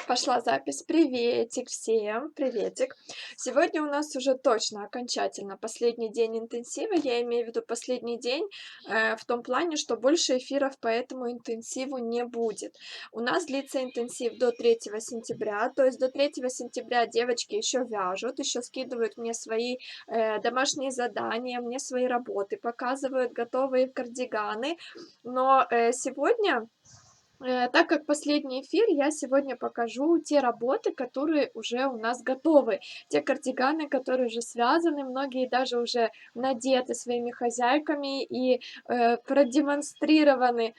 Пошла запись. Приветик всем, приветик. Сегодня у нас уже точно окончательно последний день интенсива. Я имею в виду последний день в том плане, что больше эфиров по этому интенсиву не будет. У нас длится интенсив до 3 сентября, то есть до 3 сентября девочки еще вяжут, еще скидывают мне свои домашние задания, мне свои работы показывают, готовые кардиганы. Но сегодня так как последний эфир, я сегодня покажу те работы, которые уже у нас готовы. Те кардиганы, которые уже связаны, многие даже уже надеты своими хозяйками и продемонстрированы,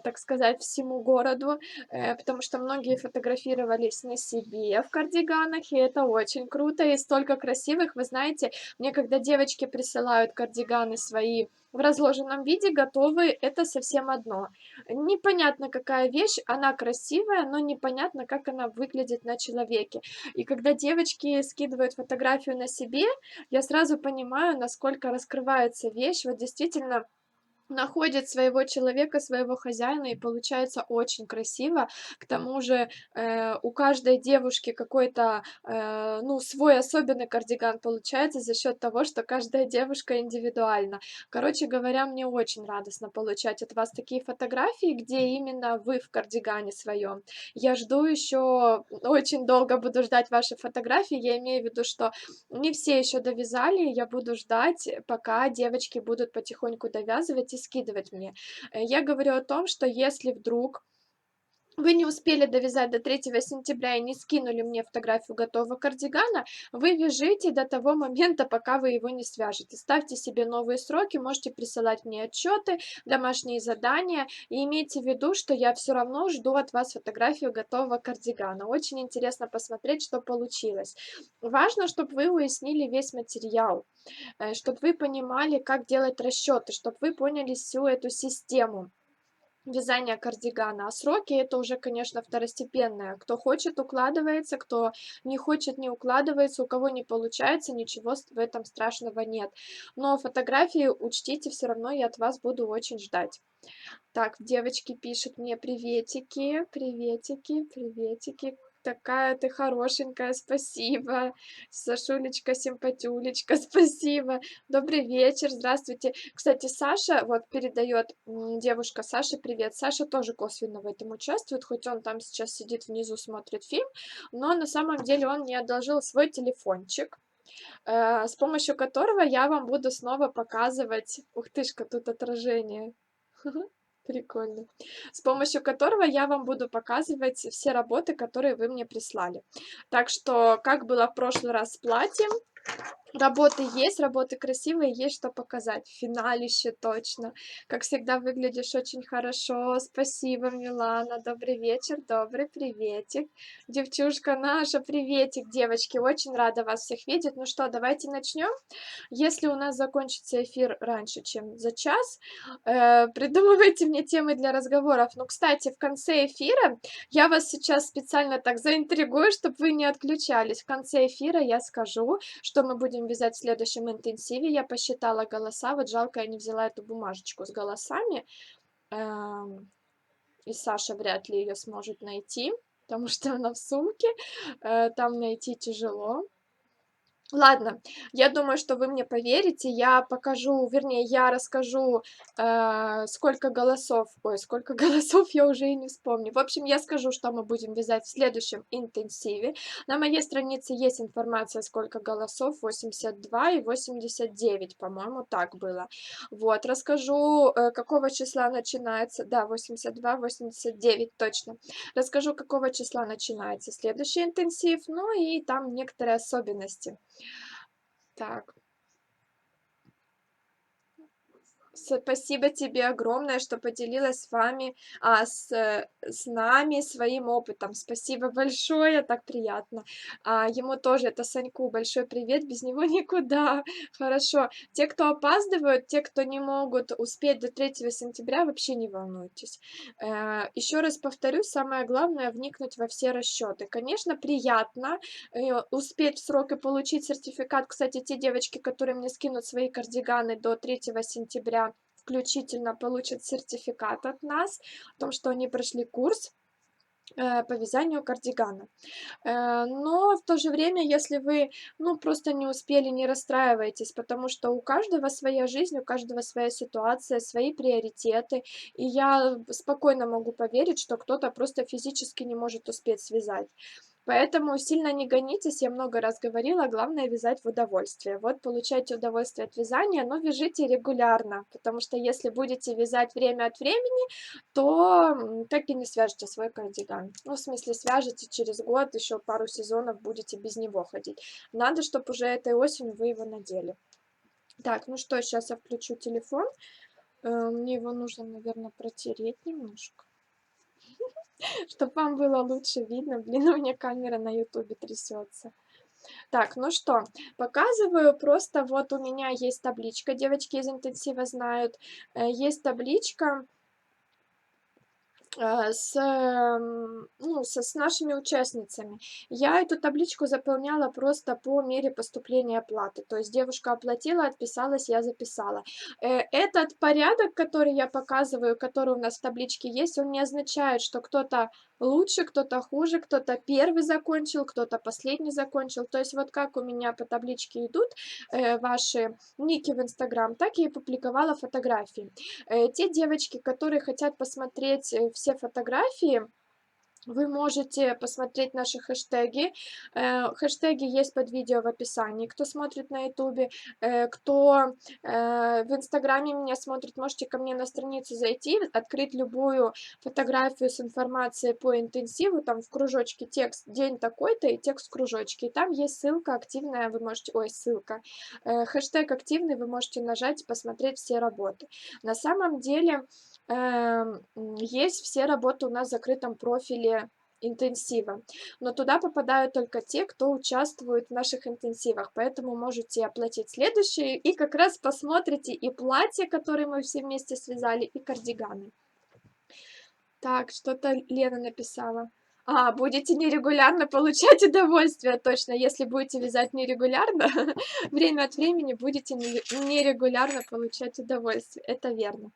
так сказать, всему городу, потому что многие фотографировались на себе в кардиганах, и это очень круто, и столько красивых. Вы знаете, мне когда девочки присылают кардиганы свои в разложенном виде, готовые, это совсем одно. Непонятно, какая вещь, она красивая, но непонятно, как она выглядит на человеке. И когда девочки скидывают фотографию на себе, я сразу понимаю, насколько раскрывается вещь. Вот действительно находит своего человека, своего хозяина, и получается очень красиво. К тому же, у каждой девушки какой-то, ну, свой особенный кардиган получается за счет того, что каждая девушка индивидуальна. Короче говоря, мне очень радостно получать от вас такие фотографии, где именно вы в кардигане своем. Я жду еще, очень долго буду ждать ваши фотографии. Я имею в виду, что не все еще довязали, я буду ждать, пока девочки будут потихоньку довязывать и скидывать мне. Я говорю о том, что если вдруг вы не успели довязать до 3 сентября и не скинули мне фотографию готового кардигана, вы вяжите до того момента, пока вы его не свяжете. Ставьте себе новые сроки, можете присылать мне отчеты, домашние задания, и имейте в виду, что я все равно жду от вас фотографию готового кардигана. Очень интересно посмотреть, что получилось. Важно, чтобы вы уяснили весь материал, чтобы вы понимали, как делать расчеты, чтобы вы поняли всю эту систему вязания кардигана. А сроки это уже, конечно, второстепенное. Кто хочет, укладывается, кто не хочет, не укладывается, у кого не получается, ничего в этом страшного нет. Но фотографии учтите, все равно я от вас буду очень ждать. Так, девочки пишут мне приветики, приветики, приветики. Такая ты хорошенькая, спасибо. Сашулечка, симпатюлечка, спасибо. Добрый вечер, здравствуйте. Кстати, Саша вот передает, девушка Саша, привет. Саша тоже косвенно в этом участвует, хоть он там сейчас сидит внизу, смотрит фильм, но на самом деле он мне одолжил свой телефончик, с помощью которого я вам буду снова показывать. Ух тышка, тут отражение. Прикольно. С помощью которого я вам буду показывать все работы, которые вы мне прислали. Так что, как было в прошлый раз с платьем, работы есть, работы красивые, есть что показать. Финалище точно. Как всегда, выглядишь очень хорошо. Спасибо, Милана. Добрый вечер, добрый приветик. Девчушка наша, приветик, девочки. Очень рада вас всех видеть. Ну что, давайте начнем. Если у нас закончится эфир раньше, чем за час, придумывайте мне темы для разговоров. Ну, кстати, в конце эфира я вас сейчас специально так заинтригую, чтобы вы не отключались. В конце эфира я скажу, что мы будем вязать в следующем интенсиве. Я посчитала голоса, вот жалко, я не взяла эту бумажечку с голосами, и Саша вряд ли ее сможет найти, потому что она в сумке, там найти тяжело. Ладно, я думаю, что вы мне поверите. Я покажу, вернее, я расскажу, сколько голосов. Ой, сколько голосов я уже и не вспомню. В общем, я скажу, что мы будем вязать в следующем интенсиве. На моей странице есть информация, сколько голосов. 82 и 89, по-моему, так было. Вот, расскажу, какого числа начинается. Да, 82, 89, точно. Расскажу, какого числа начинается следующий интенсив. Ну и там некоторые особенности. Так, спасибо тебе огромное, что поделилась с вами, с нами своим опытом. Спасибо большое, так приятно. Ему тоже, это Саньку, большой привет, без него никуда. Хорошо. Те, кто опаздывают, те, кто не могут успеть до 3 сентября, вообще не волнуйтесь. Еще раз повторюсь, самое главное вникнуть во все расчеты. Конечно, приятно успеть в срок и получить сертификат. Кстати, те девочки, которые мне скинут свои кардиганы до 3 сентября, включительно получат сертификат от нас о том, что они прошли курс. по вязанию кардигана. Но в то же время, если вы, ну, просто не успели, не расстраивайтесь, потому что у каждого своя жизнь, у каждого своя ситуация, свои приоритеты. И я спокойно могу поверить, что кто-то просто физически не может успеть связать. Поэтому сильно не гонитесь, я много раз говорила, главное вязать в удовольствие. Вот получайте удовольствие от вязания, но вяжите регулярно, потому что если будете вязать время от времени, то так и не свяжете свой кардиган. Ну, в смысле, свяжете через год, еще пару сезонов будете без него ходить. Надо, чтобы уже этой осенью вы его надели. Так, ну что, сейчас я включу телефон. Мне его нужно, наверное, протереть немножко, чтобы вам было лучше видно. Блин, у меня камера на ютубе трясется. Так, ну что, показываю просто, вот у меня есть табличка, девочки из интенсива знают, есть табличка с нашими участницами. Я эту табличку заполняла просто по мере поступления оплаты. То есть девушка оплатила, отписалась, я записала. Этот порядок, который я показываю, который у нас в табличке есть, он не означает, что кто-то лучше, кто-то хуже, кто-то первый закончил, кто-то последний закончил. То есть вот как у меня по табличке идут ваши ники в Инстаграм, так я и публиковала фотографии. Те девочки, которые хотят посмотреть все фотографии, вы можете посмотреть наши хэштеги. Хэштеги есть под видео в описании. Кто смотрит на ютубе, кто в инстаграме меня смотрит, можете ко мне на страницу зайти, открыть любую фотографию с информацией по интенсиву, там в кружочке текст день такой-то и текст в кружочке. И там есть ссылка активная, вы можете, ой, ссылка, хэштег активный, вы можете нажать и посмотреть все работы. На самом деле есть все работы у нас в закрытом профиле интенсива, но туда попадают только те, кто участвует в наших интенсивах, поэтому можете оплатить следующие и как раз посмотрите и платья, которые мы все вместе связали, и кардиганы. Так, что-то Лена написала. Будете нерегулярно получать удовольствие, точно. Если будете вязать нерегулярно, время от времени будете нерегулярно получать удовольствие. Это верно.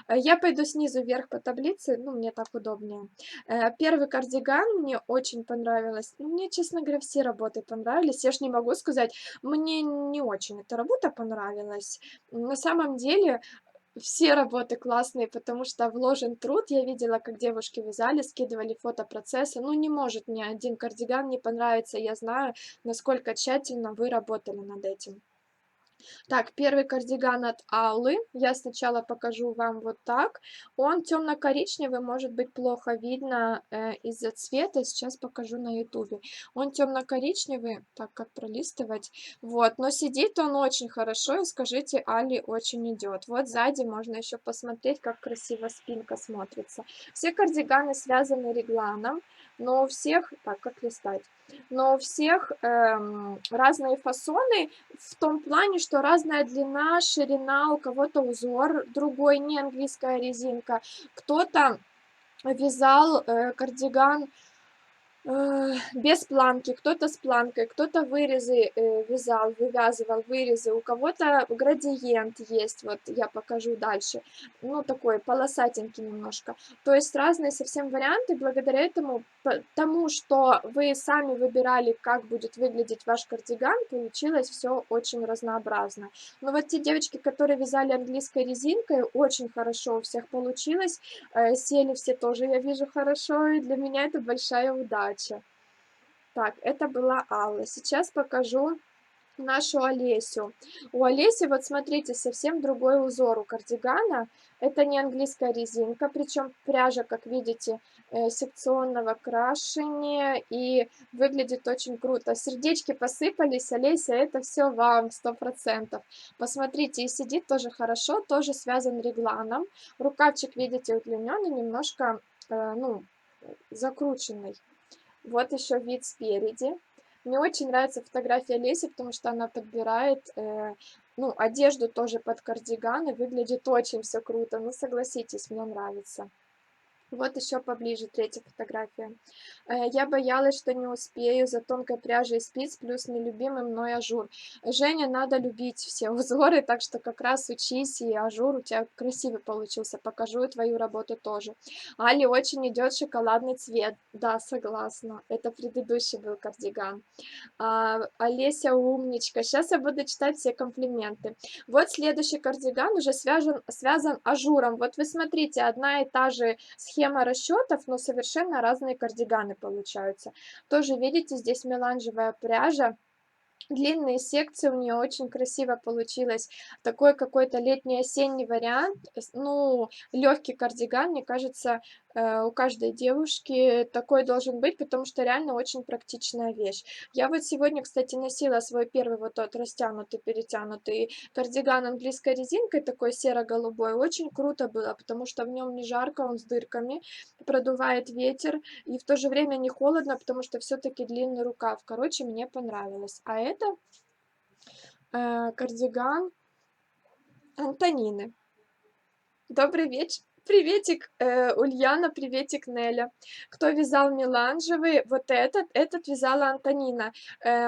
Я пойду снизу вверх по таблице, ну, мне так удобнее. Первый кардиган мне очень понравилось. Ну, мне, честно говоря, все работы понравились. Я ж не могу сказать, мне не очень эта работа понравилась. На самом деле, все работы классные, потому что вложен труд. Я видела, как девушки вязали, скидывали фото процесса. Ну, не может ни один кардиган не понравиться. Я знаю, насколько тщательно вы работали над этим. Так, первый кардиган от Аллы. Я сначала покажу вам вот так. Он темно-коричневый, может быть плохо видно из-за цвета. Сейчас покажу на ютубе. Он темно-коричневый. Так, как пролистывать? Вот, но сидит он очень хорошо. И скажите, Али очень идет. Вот сзади можно еще посмотреть, как красиво спинка смотрится. Все кардиганы связаны регланом, но у всех... Так, как листать? Но у всех разные фасоны, в том плане, что разная длина, ширина, у кого-то узор другой, не английская резинка. Кто-то вязал кардиган без планки, кто-то с планкой, кто-то вырезы вязал, вывязывал вырезы, у кого-то градиент есть, вот я покажу дальше, ну такой полосатенький немножко. То есть разные совсем варианты, благодаря этому, тому, что вы сами выбирали, как будет выглядеть ваш кардиган, получилось все очень разнообразно. Но вот те девочки, которые вязали английской резинкой, очень хорошо у всех получилось, сели все тоже, я вижу, хорошо, и для меня это большая удача. Так, это была Алла. Сейчас покажу нашу Олесю. У Олеси, вот смотрите, совсем другой узор у кардигана. Это не английская резинка, причем пряжа, как видите, секционного крашения, и выглядит очень круто. Сердечки посыпались, Олеся, это все вам, 100%. Посмотрите, и сидит тоже хорошо, тоже связан регланом. Рукавчик, видите, удлиненный, немножко, ну, закрученный. Вот еще вид спереди. Мне очень нравится фотография Леси, потому что она подбирает, ну, одежду тоже под кардиган, и выглядит очень все круто. Ну, согласитесь, мне нравится. Вот еще поближе, третья фотография. Я боялась, что не успею за тонкой пряжей спиц, плюс нелюбимый мной ажур. Женя, надо любить все узоры, так что как раз учись, и ажур у тебя красивый получился. Покажу и твою работу тоже. Али очень идет шоколадный цвет. Да, согласна. Это предыдущий был кардиган. Олеся умничка. Сейчас я буду читать все комплименты. Вот следующий кардиган уже связан ажуром. Вот вы смотрите, одна и та же схема расчетов, но совершенно разные кардиганы получаются. Тоже видите, здесь меланжевая пряжа. Длинные секции у нее очень красиво получилось. Такой какой-то летний-осенний вариант. Ну, легкий кардиган, мне кажется, у каждой девушки такой должен быть, потому что реально очень практичная вещь. Я вот сегодня, кстати, носила свой первый вот тот растянутый, перетянутый кардиган английской резинкой, такой серо-голубой. Очень круто было, потому что в нем не жарко, он с дырками, продувает ветер, и в то же время не холодно, потому что все-таки длинный рукав. Короче, мне понравилось. А это кардиган Антонины. Добрый вечер. Приветик, Ульяна, приветик, Неля. Кто вязал меланжевый? Вот этот вязала Антонина.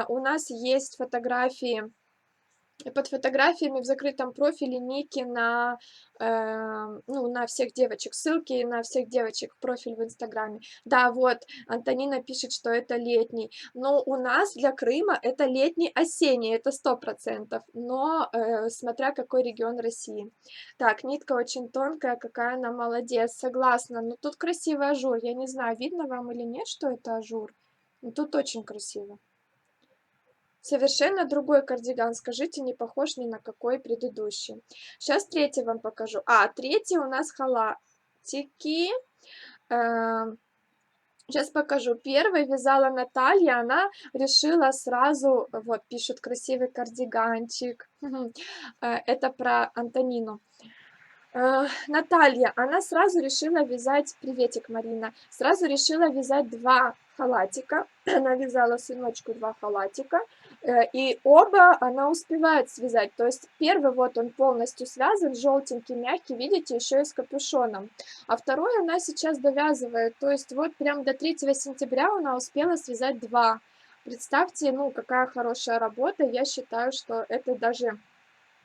У нас есть фотографии. Под фотографиями в закрытом профиле ники на, ну, на всех девочек, ссылки на всех девочек в профиль в Инстаграме. Да, вот, Антонина пишет, что это летний. Но у нас для Крыма это летний, осенний, это 100%, но смотря какой регион России. Так, нитка очень тонкая, какая она молодец, согласна. Но тут красивый ажур, я не знаю, видно вам или нет, что это ажур. Но тут очень красиво. Совершенно другой кардиган, скажите, не похож ни на какой предыдущий. Сейчас третий вам покажу. Третий у нас халатики. Сейчас покажу. Первый вязала Наталья, она решила сразу, вот пишет красивый кардиганчик. Это про Антонину. Наталья, она сразу решила вязать, приветик, Марина, сразу решила вязать два халатика. Она вязала сыночку два халатика, и оба она успевает связать. То есть первый вот он полностью связан, желтенький, мягкий, видите, еще и с капюшоном. А второй она сейчас довязывает. То есть вот прям до 3 сентября она успела связать два. Представьте, ну, какая хорошая работа. Я считаю, что это даже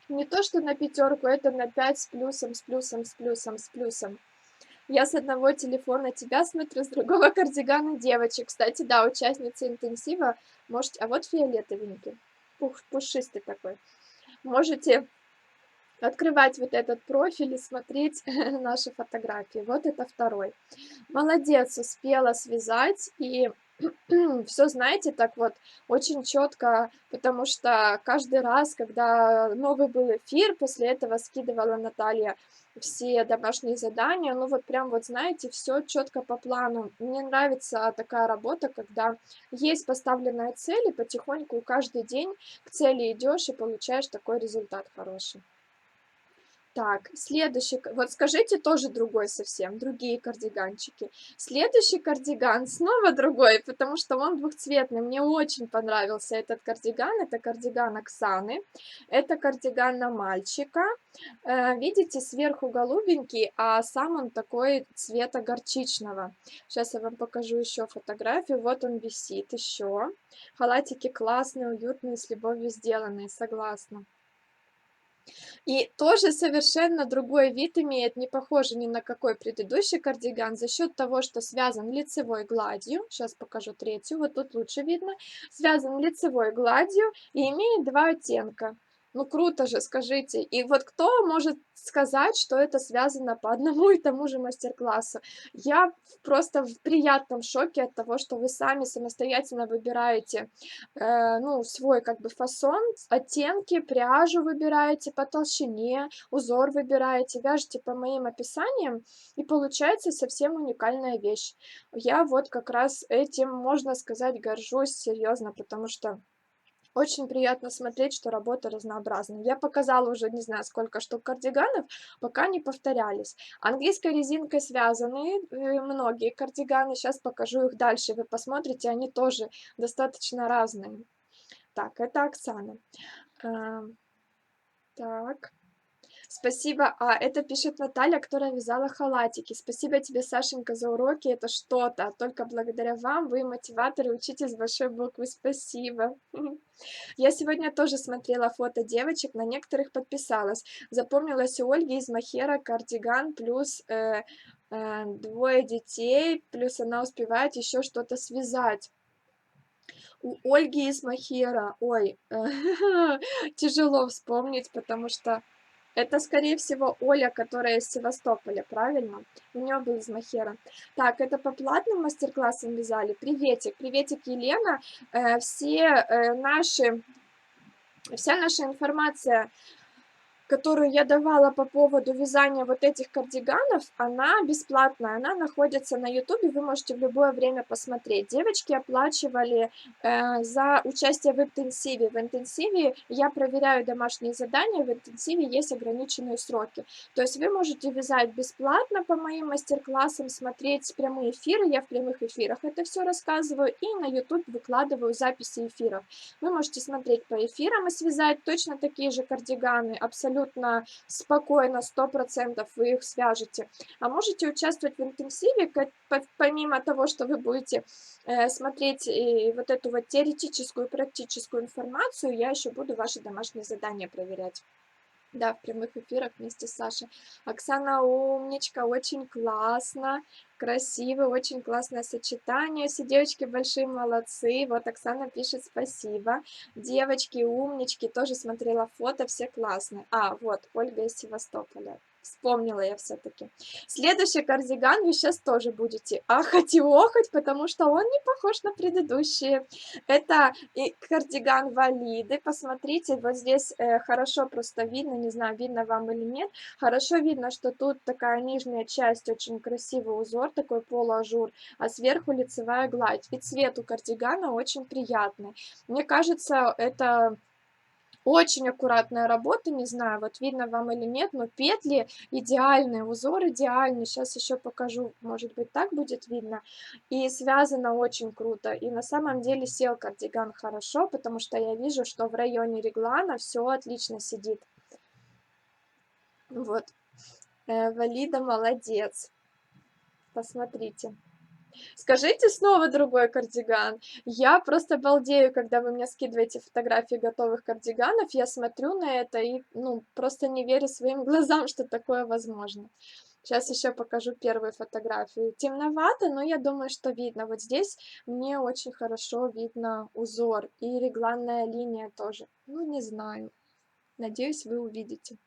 не то, что на пятерку, это на 5 с плюсом, с плюсом, с плюсом, с плюсом. Я с одного телефона тебя смотрю, с другого кардигана девочек. Кстати, да, участница интенсива. Можете... А вот фиолетовенький, пушистый такой. Можете открывать вот этот профиль и смотреть наши фотографии. Вот это второй. Молодец, успела связать. И все, знаете, так вот очень четко, потому что каждый раз, когда новый был эфир, после этого скидывала Наталья все домашние задания, ну вот прям вот, знаете, все четко по плану. Мне нравится такая работа, когда есть поставленная цель, и потихоньку каждый день к цели идешь и получаешь такой результат хороший. Так, следующий, вот скажите, тоже другой совсем, другие кардиганчики. Следующий кардиган снова другой, потому что он двухцветный. Мне очень понравился этот кардиган. Это кардиган Оксаны. Это кардиган на мальчика. Видите, сверху голубенький, а сам он такой цвета горчичного. Сейчас я вам покажу еще фотографию. Вот он висит еще. Халатики классные, уютные, с любовью сделанные, согласна. И тоже совершенно другой вид имеет, не похожий ни на какой предыдущий кардиган, за счет того, что связан лицевой гладью. Сейчас покажу третью, вот тут лучше видно. Связан лицевой гладью и имеет два оттенка. Ну круто же, скажите. И вот кто может сказать, что это связано по одному и тому же мастер-классу? Я просто в приятном шоке от того, что вы сами самостоятельно выбираете ну, свой как бы фасон, оттенки, пряжу выбираете по толщине, узор выбираете, вяжете по моим описаниям, и получается совсем уникальная вещь. Я вот как раз этим, можно сказать, горжусь серьезно, потому что очень приятно смотреть, что работа разнообразная. Я показала уже не знаю сколько штук кардиганов, пока не повторялись. Английской резинкой связаны многие кардиганы. Сейчас покажу их дальше. Вы посмотрите, они тоже достаточно разные. Так, это Оксана. Так. Спасибо. Это пишет Наталья, которая вязала халатики. Спасибо тебе, Сашенька, за уроки. Это что-то. Только благодаря вам вы мотиваторы, учитесь с большой буквы. Спасибо. Я сегодня тоже смотрела фото девочек, на некоторых подписалась. Запомнилась у Ольги из Махера кардиган, плюс двое детей, плюс она успевает еще что-то связать. У Ольги из Махера, ой, тяжело вспомнить, потому что это, скорее всего, Оля, которая из Севастополя, правильно? У нее был из Махера. Так, это по платным мастер-классам вязали. Приветик, приветик, Елена. Вся наша информация, которую я давала по поводу вязания вот этих кардиганов, она бесплатная, она находится на ютубе, вы можете в любое время посмотреть. Девочки оплачивали за участие в интенсиве. В интенсиве я проверяю домашние задания, в интенсиве есть ограниченные сроки. То есть вы можете вязать бесплатно по моим мастер-классам, смотреть прямые эфиры, я в прямых эфирах это все рассказываю, и на YouTube выкладываю записи эфиров. Вы можете смотреть по эфирам и связать точно такие же кардиганы, абсолютно спокойно, 100% вы их свяжете. А можете участвовать в интенсиве, помимо того, что вы будете смотреть вот эту вот теоретическую и практическую информацию, я еще буду ваши домашние задания проверять. Да, в прямых эфирах вместе с Сашей. Оксана умничка, очень классно, красиво, очень классное сочетание. Все девочки большие молодцы. Вот Оксана пишет спасибо. Девочки умнички, тоже смотрела фото, все классные. Вот, Ольга из Севастополя. Вспомнила я все-таки. Следующий кардиган вы сейчас тоже будете ахать и охать, потому что он не похож на предыдущие. Это и кардиган Валиды. Посмотрите, вот здесь хорошо просто видно, не знаю, видно вам или нет. Хорошо видно, что тут такая нижняя часть, очень красивый узор, такой полуажур, а сверху лицевая гладь. И цвет у кардигана очень приятный. Мне кажется, это очень аккуратная работа, не знаю, вот видно вам или нет, но петли идеальные, узор идеальный. Сейчас еще покажу, может быть, так будет видно. И связано очень круто. И на самом деле сел кардиган хорошо, потому что я вижу, что в районе реглана все отлично сидит. Вот. Валида молодец. Посмотрите. Скажите снова другой кардиган. Я просто балдею, когда вы мне скидываете фотографии готовых кардиганов. Я смотрю на это и, ну, просто не верю своим глазам, что такое возможно. Сейчас еще покажу первую фотографию. Темновато, но я думаю, что видно. Вот здесь мне очень хорошо видно узор и регланная линия тоже. Ну, не знаю. Надеюсь, вы увидите.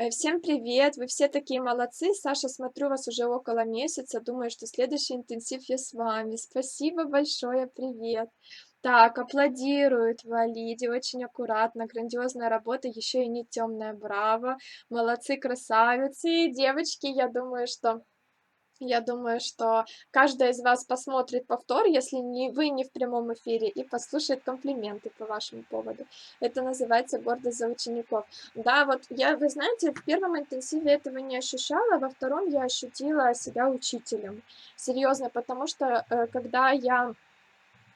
Всем привет! Вы все такие молодцы. Саша, смотрю вас уже около месяца. Думаю, что следующий интенсив я с вами. Спасибо большое, привет! Так, аплодируют Валиде, очень аккуратно, грандиозная работа, еще и не темная, браво, молодцы, красавицы, девочки, я думаю, что каждая из вас посмотрит повтор, если вы не в прямом эфире, и послушает комплименты по вашему поводу. Это называется гордость за учеников. Да, вот вы знаете, в первом интенсиве этого не ощущала, во втором я ощутила себя учителем. Серьезно, потому что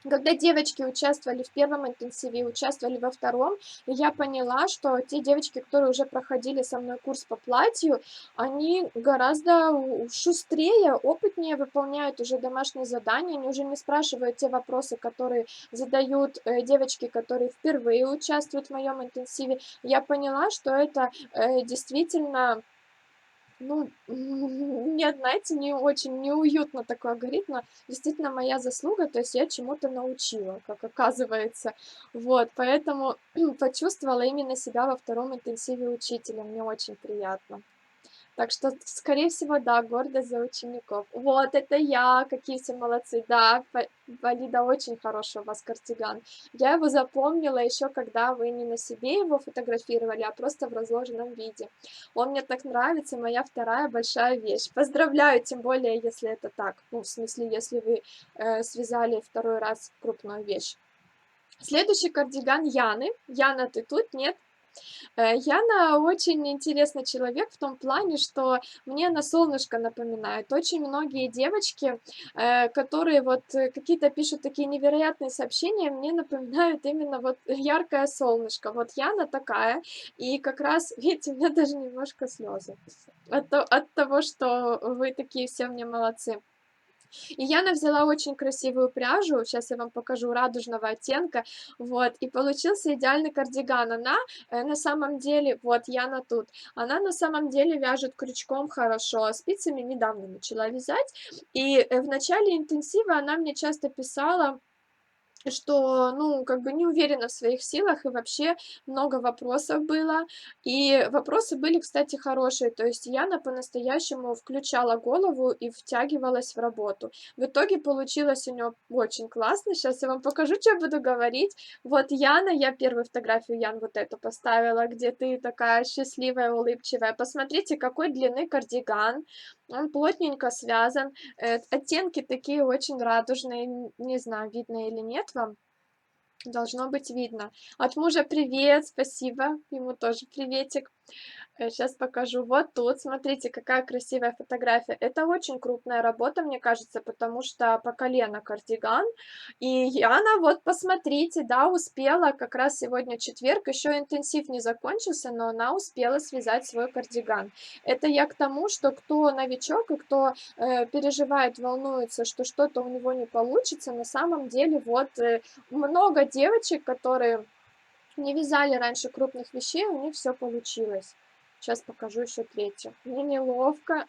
когда девочки участвовали в первом интенсиве и участвовали во втором, я поняла, что те девочки, которые уже проходили со мной курс по платью, они гораздо шустрее, опытнее выполняют уже домашние задания, они уже не спрашивают те вопросы, которые задают девочки, которые впервые участвуют в моем интенсиве. Я поняла, что это действительно, ну, нет, знаете, не очень неуютно такое говорить, но действительно моя заслуга, то есть я чему-то научила, как оказывается. Вот, поэтому почувствовала именно себя во втором интенсиве учителя, мне очень приятно. Так что, скорее всего, да, гордость за учеников. Вот, это я, какие все молодцы. Да, Валида, очень хороший у вас кардиган. Я его запомнила еще, когда вы не на себе его фотографировали, а просто в разложенном виде. Он мне так нравится, моя вторая большая вещь. Поздравляю, тем более, если это так. Ну, в смысле, если вы связали второй раз крупную вещь. Следующий кардиган Яны. Яна, ты тут? Нет? Яна очень интересный человек в том плане, что мне она солнышко напоминает. Очень многие девочки, которые вот какие-то пишут такие невероятные сообщения, мне напоминают именно вот яркое солнышко. Вот Яна такая, и как раз, видите, у меня даже немножко слезы от того, что вы такие все мне молодцы. И Яна взяла очень красивую пряжу, сейчас я вам покажу, радужного оттенка, вот, и получился идеальный кардиган. Она на самом деле, вот Яна тут, она на самом деле вяжет крючком хорошо, а спицами недавно начала вязать, и в начале интенсива она мне часто писала, что, ну, как бы не уверена в своих силах, и вообще много вопросов было. И вопросы были, кстати, хорошие. То есть Яна по-настоящему включала голову и втягивалась в работу. В итоге получилось у нее очень классно. Сейчас я вам покажу, что я буду говорить. Вот Яна, я первую фотографию, Ян, вот эту поставила, где ты такая счастливая, улыбчивая. Посмотрите, какой длины кардиган. Он плотненько связан. Оттенки такие очень радужные, не знаю, видно или нет вам. Должно быть видно. От мужа привет, спасибо, ему тоже приветик. Сейчас покажу. Вот тут, смотрите, какая красивая фотография. Это очень крупная работа, мне кажется, потому что по колено кардиган. И Яна, вот посмотрите, да, успела, как раз сегодня четверг, еще интенсив не закончился, но она успела связать свой кардиган. Это я к тому, что кто новичок и кто переживает, волнуется, что что-то у него не получится, на самом деле вот много девочек, которые не вязали раньше крупных вещей, у них все получилось. Сейчас покажу еще третью. Мне неловко.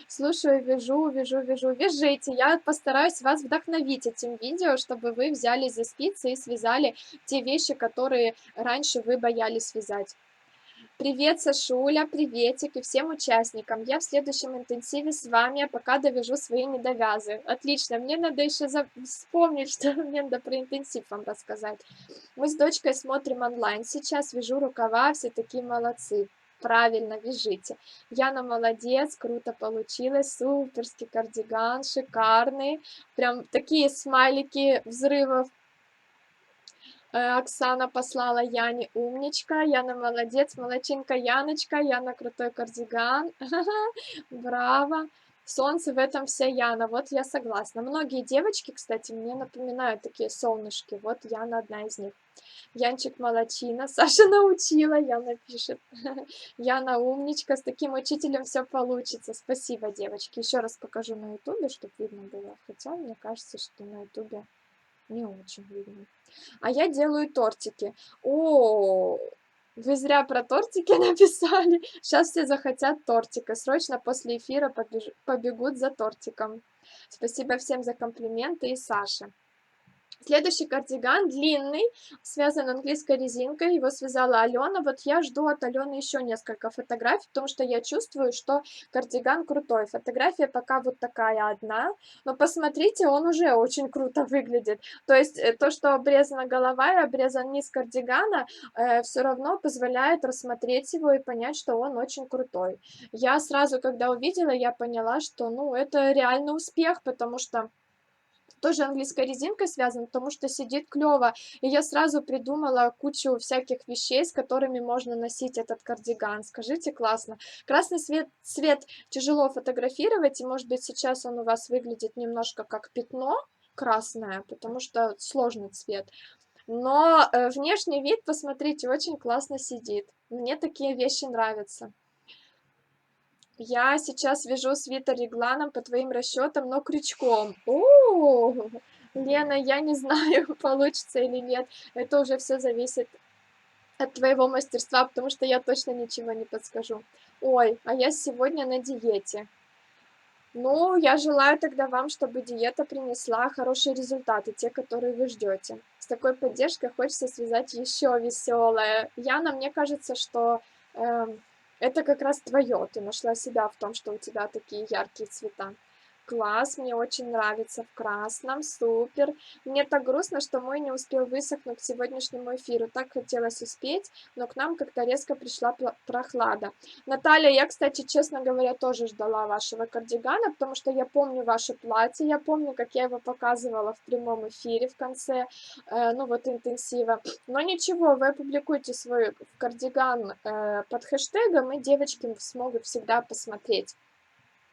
Слушаю, вяжу, вяжу, вяжу. Вяжите. Я постараюсь вас вдохновить этим видео, чтобы вы взялись за спицы и связали те вещи, которые раньше вы боялись вязать. Привет, Сашуля, приветик и всем участникам. Я в следующем интенсиве с вами, а пока довяжу свои недовязы. Отлично, мне надо еще вспомнить, что мне надо про интенсив вам рассказать. Мы с дочкой смотрим онлайн сейчас, вяжу рукава, все такие молодцы. Правильно, вяжите. Яна молодец, круто получилось, суперский кардиган, шикарный. Прям такие смайлики взрывов. Оксана послала Яне умничка, Яна молодец, молодчинка Яночка, Яна крутой кардиган, браво. Солнце в этом вся Яна, вот я согласна. Многие девочки, кстати, мне напоминают такие солнышки, вот Яна одна из них. Янчик молодчина, Саша научила, Яна пишет. Яна умничка, с таким учителем все получится. Спасибо, девочки. Еще раз покажу на ютубе, чтобы видно было. Хотя мне кажется, что на ютубе не очень видно. А я делаю тортики. О, вы зря про тортики написали. Сейчас все захотят тортика. Срочно после эфира побегут за тортиком. Спасибо всем за комплименты и Саше. Следующий кардиган длинный, связан английской резинкой, его связала Алена. Вот я жду от Алены еще несколько фотографий, потому что я чувствую, что кардиган крутой. Фотография пока вот такая одна, но посмотрите, он уже очень круто выглядит. То есть то, что обрезана голова и обрезан низ кардигана, все равно позволяет рассмотреть его и понять, что он очень крутой. Я сразу, когда увидела, я поняла, что ну это реально успех, потому что тоже английской резинкой связан, потому что сидит клево. И я сразу придумала кучу всяких вещей, с которыми можно носить этот кардиган. Скажите, классно. Красный цвет тяжело фотографировать, и может быть сейчас он у вас выглядит немножко как пятно красное, потому что сложный цвет. Но внешний вид, посмотрите, очень классно сидит. Мне такие вещи нравятся. Я сейчас вяжу свитер регланом по твоим расчетам, но крючком. О, Лена, я не знаю, получится или нет. Это уже все зависит от твоего мастерства, потому что я точно ничего не подскажу. Ой, а я сегодня на диете. Ну, я желаю тогда вам, чтобы диета принесла хорошие результаты, те, которые вы ждете. С такой поддержкой хочется связать еще веселое. Яна, мне кажется, что это как раз твое. Ты нашла себя в том, что у тебя такие яркие цвета. класс, мне очень нравится в красном, супер. Мне так грустно, что мой не успел высохнуть к сегодняшнему эфиру. Так хотелось успеть, но к нам как-то резко пришла прохлада. Наталья, я, кстати, честно говоря, тоже ждала вашего кардигана, потому что я помню ваше платье, я помню, как я его показывала в прямом эфире в конце, ну вот интенсива. Но ничего, вы опубликуйте свой кардиган под хэштегом, и девочки смогут всегда посмотреть.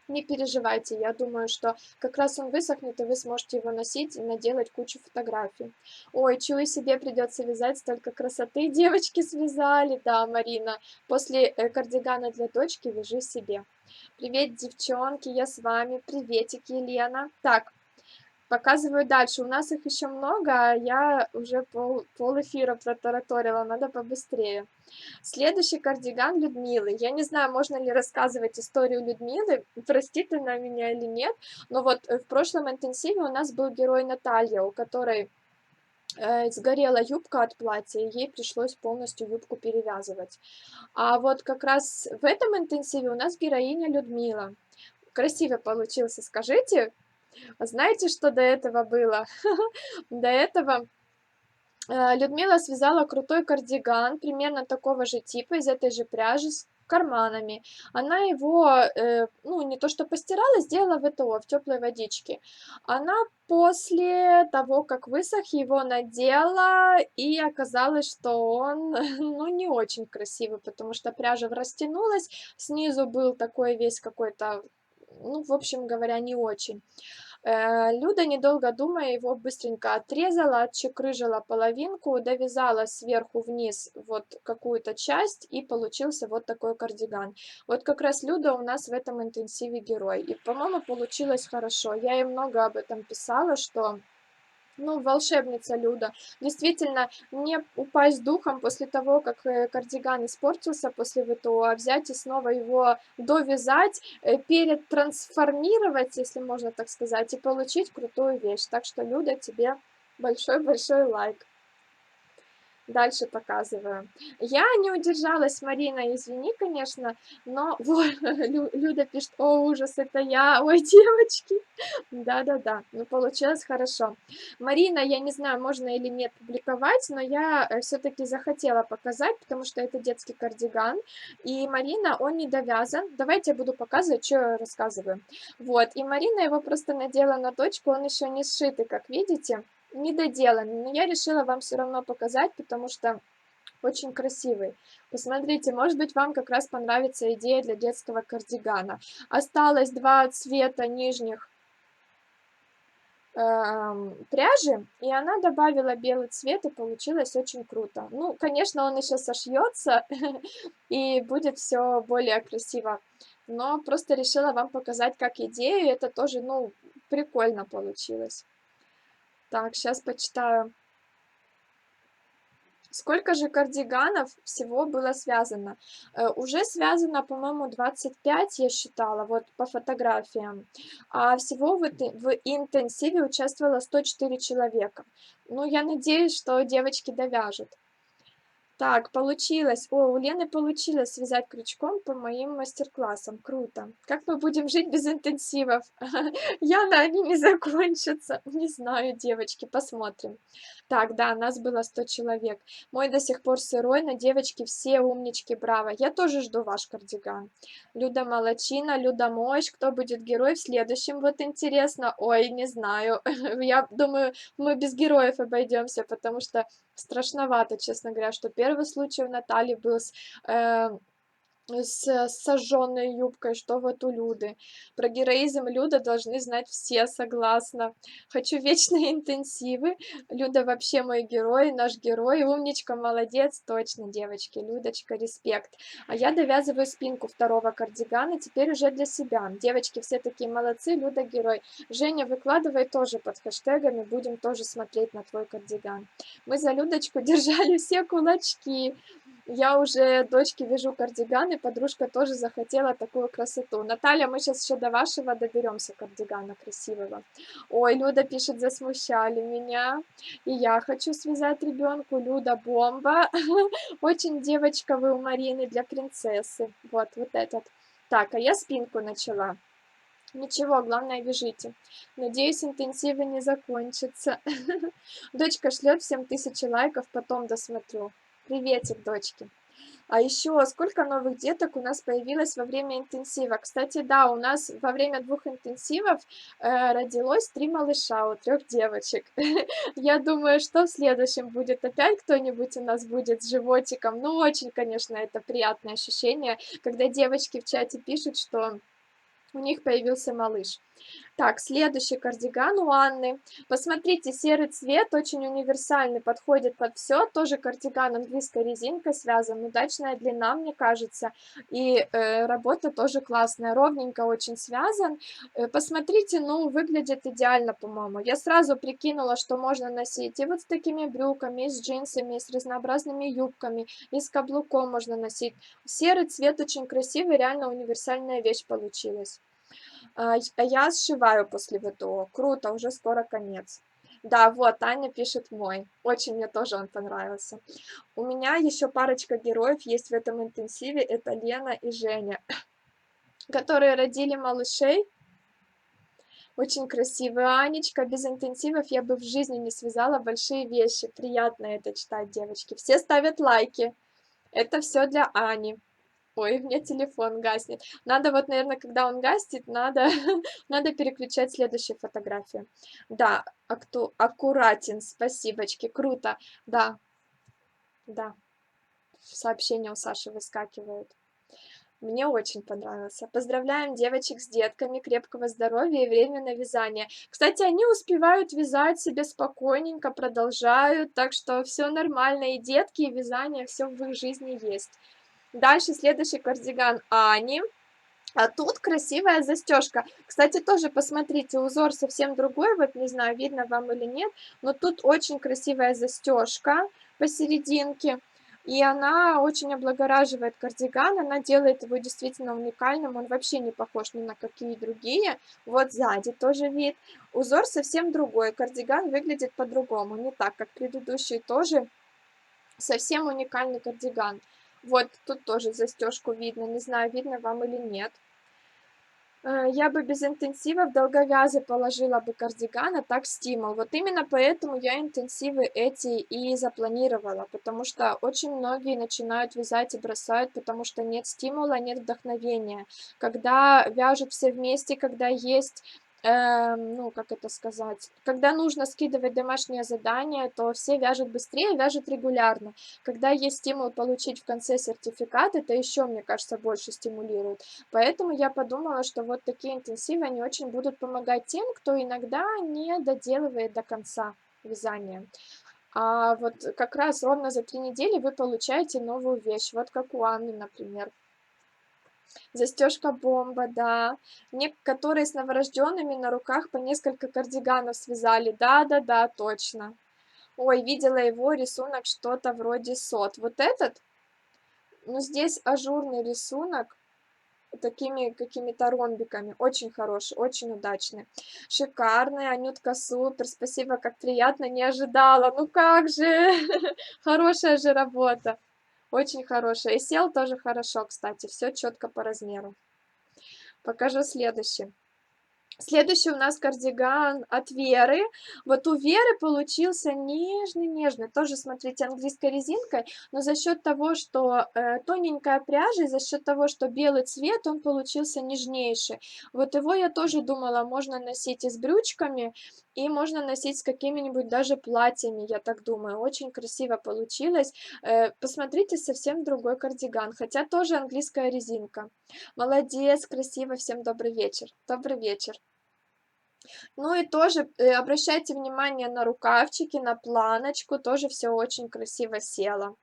Не переживайте, я думаю, что как раз он высохнет, и вы сможете его носить и наделать кучу фотографий. Ой, чую, себе придется вязать столько красоты. Девочки связали, да, Марина. После кардигана для дочки вяжи себе. Привет, девчонки, я с вами. Приветик, Елена. Так, показываю дальше. У нас их еще много, а я уже пол эфира протараторила, надо побыстрее. Следующий кардиган Людмилы. Я не знаю, можно ли рассказывать историю Людмилы, простит она меня или нет, но вот в прошлом интенсиве у нас был герой Наталья, у которой сгорела юбка от платья, и ей пришлось полностью юбку перевязывать. А вот как раз в этом интенсиве у нас героиня Людмила. Красиво получился, скажите? А знаете, что до этого было? До этого Людмила связала крутой кардиган, примерно такого же типа, из этой же пряжи, с карманами. Она его, ну, не то что постирала, сделала ВТО, в теплой водичке. Она после того, как высох, его надела, и оказалось, что он, ну, не очень красивый, потому что пряжа растянулась, снизу был такой весь какой-то, ну, в общем говоря, не очень. Люда, недолго думая, его быстренько отрезала, отчекрыжила половинку, довязала сверху вниз вот какую-то часть, и получился вот такой кардиган. Вот как раз Люда у нас в этом интенсиве герой. И, по-моему, получилось хорошо. Я ей много об этом писала, что... Ну, волшебница Люда. Действительно, не упасть духом после того, как кардиган испортился после ВТО, а взять и снова его довязать, перетрансформировать, если можно так сказать, и получить крутую вещь. Так что, Люда, тебе большой-большой лайк. Дальше показываю. Я не удержалась, Марина, извини, конечно, но вот Люда пишет: о, ужас, это я, ой, девочки. Да-да-да, ну получилось хорошо. Марина, я не знаю, можно или нет публиковать, но я все-таки захотела показать, потому что это детский кардиган. И Марина, он не довязан. Давайте я буду показывать, что я рассказываю. Вот, и Марина его просто надела на дочку, он еще не сшитый, как видите. Недоделанный, но я решила вам все равно показать, потому что очень красивый. Посмотрите, может быть, вам как раз понравится идея для детского кардигана. Осталось два цвета нижних пряжи, и она добавила белый цвет, и получилось очень круто. Ну, конечно, он еще сошьется, и будет все более красиво, но просто решила вам показать как идею, это тоже, ну, прикольно получилось. Так, сейчас почитаю. Сколько же кардиганов всего было связано? Уже связано, по-моему, 25, я считала, вот по фотографиям. А всего в интенсиве участвовало 104 человека. Ну, я надеюсь, что девочки довяжут. Так, получилось. О, у Лены получилось связать крючком по моим мастер-классам. Круто. Как мы будем жить без интенсивов? Яна, они не закончатся. Не знаю, девочки, посмотрим. Так, да, нас было 100 человек. Мой до сих пор сырой, но девочки все умнички, браво. Я тоже жду ваш кардиган. Люда молодчина, Люда мощь. Кто будет герой в следующем? Вот интересно. Ой, не знаю. Я думаю, мы без героев обойдемся, потому что страшновато, честно говоря, что первый случай у Натальи был с сожженной юбкой, что вот у Люды. Про героизм Люда должны знать все, согласна. Хочу вечные интенсивы. Люда вообще мой герой, наш герой. Умничка, молодец, точно, девочки. Людочка, респект. А я довязываю спинку второго кардигана, теперь уже для себя. Девочки все такие молодцы, Люда герой. Женя, выкладывай тоже под хэштегами, будем тоже смотреть на твой кардиган. Мы за Людочку держали все кулачки. Я уже дочке вяжу кардиган, и подружка тоже захотела такую красоту. Наталья, мы сейчас еще до вашего доберемся кардигана красивого. Ой, Люда пишет, засмущали меня. И я хочу связать ребенку. Люда, бомба. Очень девочка вы у Марины для принцессы. Вот этот. Так, а я спинку начала. Ничего, главное, вяжите. Надеюсь, интенсивы не закончатся. Дочка шлет всем 1000 лайков, потом досмотрю. Приветик, дочки. А еще сколько новых деток у нас появилось во время интенсива. Кстати, да, у нас во время 2 интенсивов родилось 3 малыша у 3 девочек. Я думаю, что в следующем будет опять кто-нибудь у нас будет с животиком. Ну, очень, конечно, это приятное ощущение, когда девочки в чате пишут, что у них появился малыш. Так, следующий кардиган у Анны. Посмотрите, серый цвет очень универсальный, подходит под все. Тоже кардиган английской резинкой связан. Удачная длина, мне кажется. И работа тоже классная. Ровненько очень связан. Посмотрите, ну, выглядит идеально, по-моему. Я сразу прикинула, что можно носить и вот с такими брюками, и с джинсами, и с разнообразными юбками, и с каблуком можно носить. Серый цвет очень красивый, реально универсальная вещь получилась. Я сшиваю после ВТО. Круто, уже скоро конец. Да, вот, Аня пишет мой. Очень мне тоже он понравился. У меня еще парочка героев есть в этом интенсиве. Это Лена и Женя, которые родили малышей. Очень красивая Анечка. Без интенсивов я бы в жизни не связала большие вещи. Приятно это читать, девочки. Все ставят лайки. Это все для Ани. Ой, у меня телефон гаснет. Надо вот, наверное, когда он гаснет, надо, надо переключать следующую фотографию. Да, аккуратен, спасибочки, круто. Да, да, сообщения у Саши выскакивают. Мне очень понравился. Поздравляем девочек с детками, крепкого здоровья и время на вязание. Кстати, они успевают вязать себе спокойненько, продолжают, так что все нормально. И детки, и вязание, все в их жизни есть. Дальше следующий кардиган Ани. А тут красивая застежка. Кстати, тоже посмотрите, узор совсем другой, вот не знаю, видно вам или нет, но тут очень красивая застежка посерединке. И она очень облагораживает кардиган, она делает его действительно уникальным, он вообще не похож ни на какие другие. Вот сзади тоже вид. Узор совсем другой, кардиган выглядит по-другому, не так, как предыдущий, тоже совсем уникальный кардиган. Вот тут тоже застежку видно, не знаю, видно вам или нет. Я бы без интенсива в долговязый положила бы кардиган, а так стимул. Вот именно поэтому я интенсивы эти и запланировала, потому что очень многие начинают вязать и бросают, потому что нет стимула, нет вдохновения. Когда вяжут все вместе, когда есть, ну, как это сказать, когда нужно скидывать домашнее задание, то все вяжут быстрее, вяжут регулярно. Когда есть стимул получить в конце сертификат, это еще, мне кажется, больше стимулирует. Поэтому я подумала, что вот такие интенсивы, они очень будут помогать тем, кто иногда не доделывает до конца вязание. А вот как раз ровно за 3 недели вы получаете новую вещь, вот как у Анны, например. Застежка бомба, да. Некоторые с новорожденными на руках по несколько кардиганов связали. Да-да-да, точно. Ой, видела его рисунок, что-то вроде сот. Вот этот, ну здесь ажурный рисунок, такими какими-то ромбиками. Очень хороший, очень удачный. Шикарный, Анютка, супер, спасибо, как приятно, не ожидала. Ну как же, хорошая же работа, очень хорошая. И сел тоже хорошо, кстати, все четко по размеру. Покажу следующий. Следующий у нас кардиган от Веры. Вот у Веры получился нежный-нежный. Тоже, смотрите, английской резинкой, но за счет того, что тоненькая пряжа, и за счет того, что белый цвет, он получился нежнейший. Вот его я тоже думала, можно носить и с брючками, и можно носить с какими-нибудь даже платьями, я так думаю. Очень красиво получилось. Посмотрите, совсем другой кардиган, хотя тоже английская резинка. Молодец, красиво, всем добрый вечер. Добрый вечер. Ну и тоже обращайте внимание на рукавчики, на планочку, тоже все очень красиво село.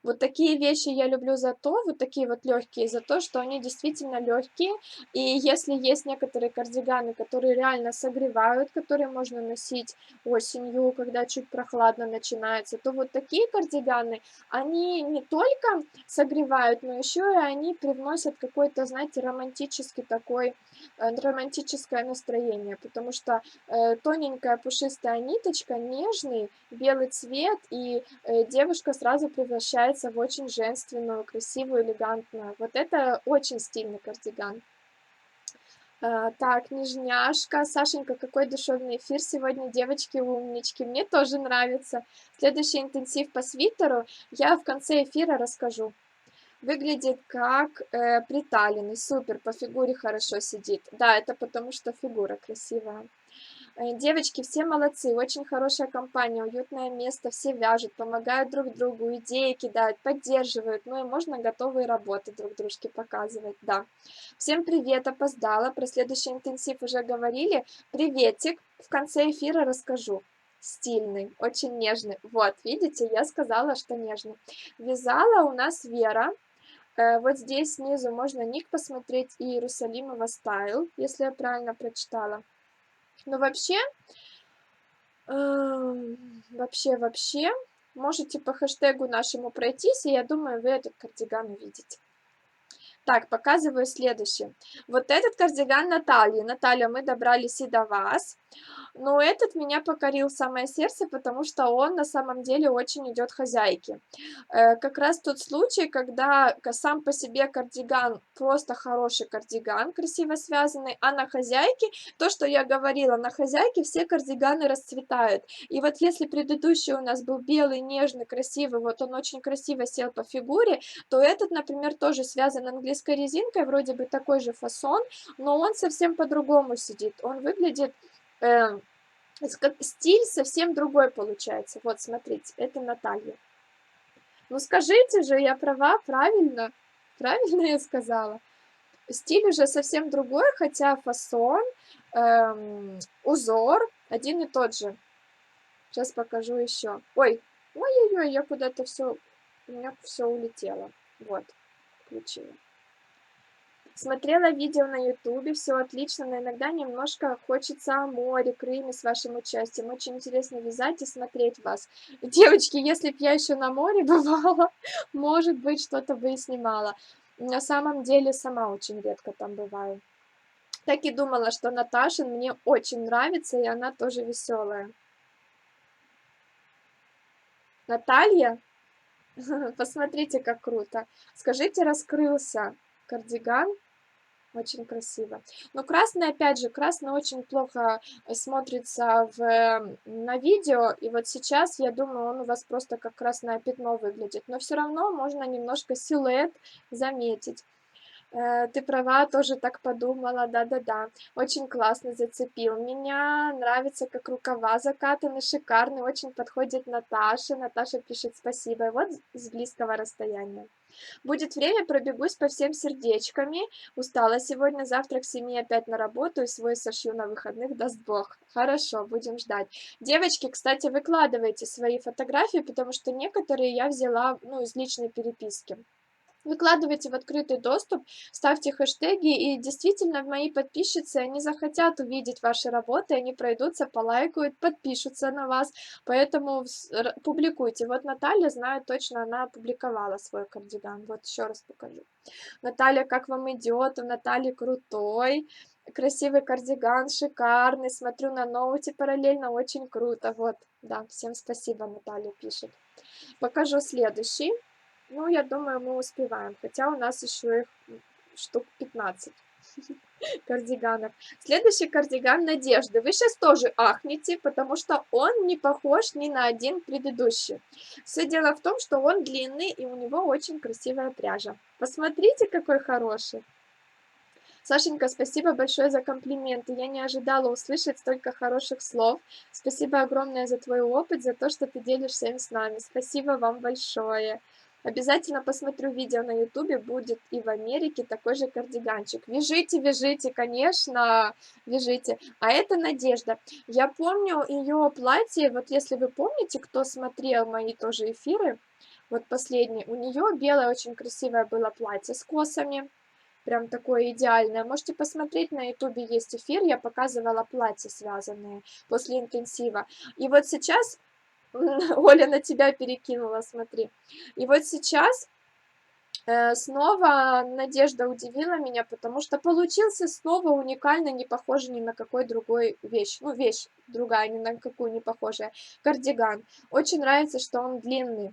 Вот такие вещи я люблю за то, вот такие вот легкие, за то, что они действительно легкие. И если есть некоторые кардиганы, которые реально согревают, которые можно носить осенью, когда чуть прохладно начинается, то вот такие кардиганы, они не только согревают, но еще и они привносят какой-то, знаете, романтический такой, романтическое настроение, потому что тоненькая пушистая ниточка, нежный белый цвет, и девушка сразу превращается в очень женственную, красивую, элегантную. Вот это очень стильный кардиган. Так, нежняшка. Сашенька, какой душевный эфир сегодня, девочки умнички. Мне тоже нравится. Следующий интенсив по свитеру я в конце эфира расскажу. Выглядит как приталенный, супер, по фигуре хорошо сидит. Да, это потому что фигура красивая. Девочки, все молодцы, очень хорошая компания, уютное место, все вяжут, помогают друг другу, идеи кидают, поддерживают, ну и можно готовые работы друг дружке показывать, да. Всем привет, опоздала, про следующий интенсив уже говорили. Приветик, в конце эфира расскажу. Стильный, очень нежный. Вот, видите, я сказала, что нежный. Вязала у нас Вера. Вот здесь снизу можно ник посмотреть и Иерусалимова стайл, если я правильно прочитала. Но вообще, можете по хэштегу нашему пройтись, и я думаю, вы этот кардиган увидите. Так, показываю следующий. Вот этот кардиган Натальи. Наталья, мы добрались и до вас. Но этот меня покорил в самое сердце, потому что он на самом деле очень идет хозяйке. Как раз тот случай, когда сам по себе кардиган просто хороший кардиган, красиво связанный, а на хозяйке, то, что я говорила, на хозяйке все кардиганы расцветают. И вот если предыдущий у нас был белый, нежный, красивый, вот он очень красиво сел по фигуре, то этот, например, тоже связан английской резинкой, вроде бы такой же фасон, но он совсем по-другому сидит. Он выглядит... Стиль совсем другой получается. Вот, смотрите, это Наталья. Ну, скажите же, я права, правильно? Правильно я сказала? Стиль уже совсем другой, хотя фасон, узор один и тот же. Сейчас покажу еще. Ой, ой-ой-ой, я куда-то все, у меня все улетело. Вот, включила. Смотрела видео на ютубе, все отлично, но иногда немножко хочется о море, Крыме с вашим участием. Очень интересно вязать и смотреть вас. Девочки, если б я еще на море бывала, может быть, что-то бы и снимала. На самом деле, сама очень редко там бываю. Так и думала, что Наташин мне очень нравится, и она тоже веселая. Наталья, посмотрите, как круто. Скажите, раскрылся кардиган? Очень красиво. Но красный, опять же, красный очень плохо смотрится на видео. И вот сейчас, я думаю, он у вас просто как красное пятно выглядит. Но все равно можно немножко силуэт заметить. Ты права, тоже так подумала, да-да-да. Очень классно зацепил. Меня нравится, как рукава закатаны, шикарный, очень подходит Наташе. Наташа пишет спасибо. И вот с близкого расстояния. Будет время, пробегусь по всем сердечками. Устала сегодня, завтра к 7 опять на работу и свой сошью на выходных, даст Бог. Хорошо, будем ждать. Девочки, кстати, выкладывайте свои фотографии, потому что некоторые я взяла, ну, из личной переписки. Выкладывайте в открытый доступ, ставьте хэштеги, и действительно мои подписчицы, они захотят увидеть ваши работы, они пройдутся, полайкают, подпишутся на вас, поэтому публикуйте. Вот Наталья, знаю точно, она опубликовала свой кардиган, вот еще раз покажу. Наталья, как вам идет? У Натальи крутой, красивый кардиган, шикарный, смотрю на ноуте параллельно, очень круто, вот, да, всем спасибо, Наталья пишет. Покажу следующий. Ну, я думаю, мы успеваем, хотя у нас еще их штук 15 кардиганов. Следующий кардиган Надежды. Вы сейчас тоже ахнете, потому что он не похож ни на один предыдущий. Все дело в том, что он длинный и у него очень красивая пряжа. Посмотрите, какой хороший. Сашенька, спасибо большое за комплименты. Я не ожидала услышать столько хороших слов. Спасибо огромное за твой опыт, за то, что ты делишься им с нами. Спасибо вам большое. Обязательно посмотрю видео на ютубе, будет и в Америке такой же кардиганчик. Вяжите, вяжите, конечно, вяжите. А это Надежда. Я помню ее платье, вот если вы помните, кто смотрел мои тоже эфиры, вот последний, у нее белое очень красивое было платье с косами. Прям такое идеальное. Можете посмотреть, на ютубе есть эфир, я показывала платья связанные после интенсива. И вот сейчас, Оля на тебя перекинула, смотри. И вот сейчас снова Надежда удивила меня, потому что получился снова уникально, не похожий ни на какой другой вещь. Ну, вещь другая, ни на какую не похожая. Кардиган. Очень нравится, что он длинный.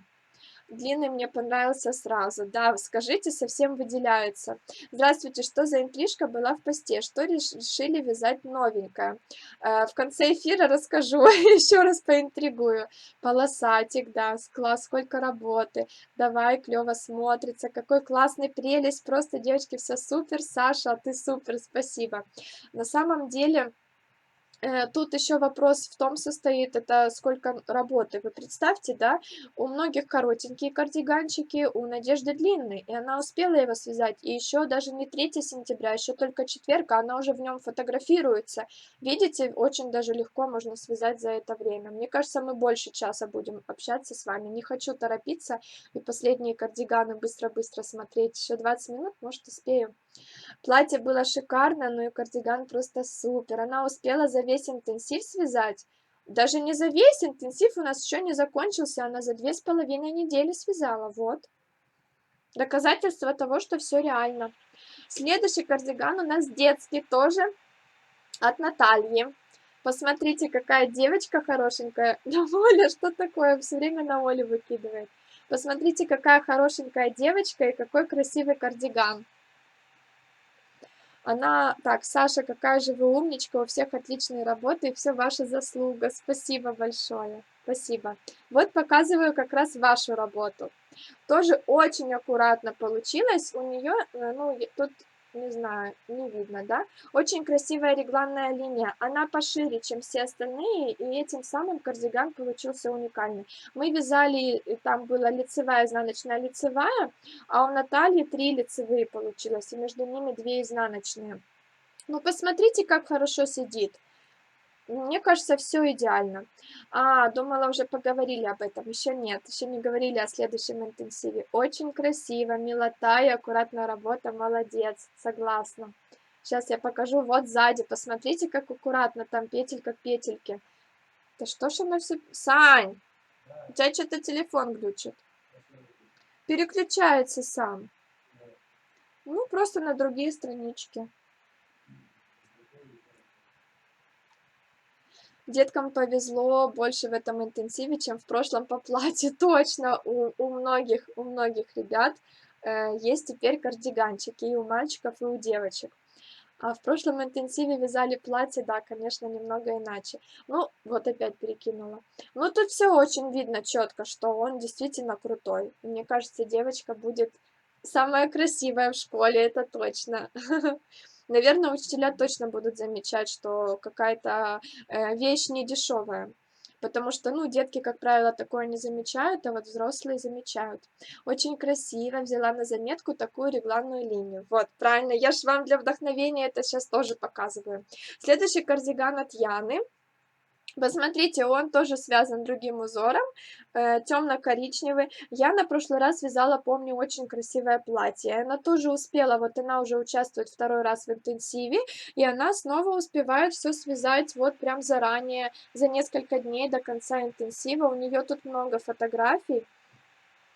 Длинный мне понравился сразу. Да, скажите, совсем выделяется. Здравствуйте, что за интрижка была в посте? Что решили вязать новенькое? В конце эфира расскажу, еще раз поинтригую. Полосатик, да, класс, сколько работы. Давай, клево смотрится. Какой классный прелесть. Просто, девочки, все супер. Саша, ты супер, спасибо. На самом деле... Тут еще вопрос в том состоит, это сколько работы. Вы представьте, да, у многих коротенькие кардиганчики, у Надежды длинный, и она успела его связать, и еще даже не 3 сентября, еще только четверг, а она уже в нем фотографируется. Видите, очень даже легко можно связать за это время. Мне кажется, мы больше часа будем общаться с вами. Не хочу торопиться и последние кардиганы быстро-быстро смотреть. Еще 20 минут, может, успею. Платье было шикарно, ну и кардиган просто супер. Она успела за весь интенсив связать. Даже не за весь интенсив, у нас еще не закончился, она за 2,5 недели связала, вот. Доказательство того, что все реально. Следующий кардиган у нас детский, тоже от Натальи. Посмотрите, какая девочка хорошенькая. Да, Оля, что такое? Все время на Олю выкидывает. Посмотрите, какая хорошенькая девочка и какой красивый кардиган. Она, так, Саша, какая же вы умничка, у всех отличные работы, и все ваша заслуга. Спасибо большое. Спасибо. Вот показываю как раз вашу работу. Тоже очень аккуратно получилось. У нее, ну, тут, не знаю, не видно, да? Очень красивая регланная линия. Она пошире, чем все остальные, и этим самым кардиган получился уникальный. Мы вязали, там была лицевая, изнаночная, лицевая, а у Натальи 3 лицевые получилось, и между ними 2 изнаночные. Ну, посмотрите, как хорошо сидит. Мне кажется, все идеально. Думала, уже поговорили об этом. Еще нет, еще не говорили о следующем интенсиве. Очень красиво, милота и аккуратная работа, молодец, согласна. Сейчас я покажу, вот сзади, посмотрите, как аккуратно, там петелька к петельке. Да что ж оно все... Сань, у тебя что-то телефон глючит. Переключается сам. Ну, просто на другие странички. Деткам повезло больше в этом интенсиве, чем в прошлом по платью. Точно, у многих ребят есть теперь кардиганчики и у мальчиков, и у девочек. А в прошлом интенсиве вязали платье, да, конечно, немного иначе. Ну, вот опять перекинула. Ну, тут все очень видно четко, что он действительно крутой. Мне кажется, девочка будет самая красивая в школе, это точно. Наверное, учителя точно будут замечать, что какая-то вещь не дешевая. Потому что, ну, детки, как правило, такое не замечают, а вот взрослые замечают. Очень красиво, взяла на заметку такую регланную линию. Вот, правильно, я ж вам для вдохновения это сейчас тоже показываю. Следующий кардиган от Яны. Посмотрите, он тоже связан другим узором, темно-коричневый. Я на прошлый раз вязала, помню, очень красивое платье. Она тоже успела, вот она уже участвует второй раз в интенсиве, и она снова успевает все связать вот прям заранее, за несколько дней до конца интенсива. У нее тут много фотографий,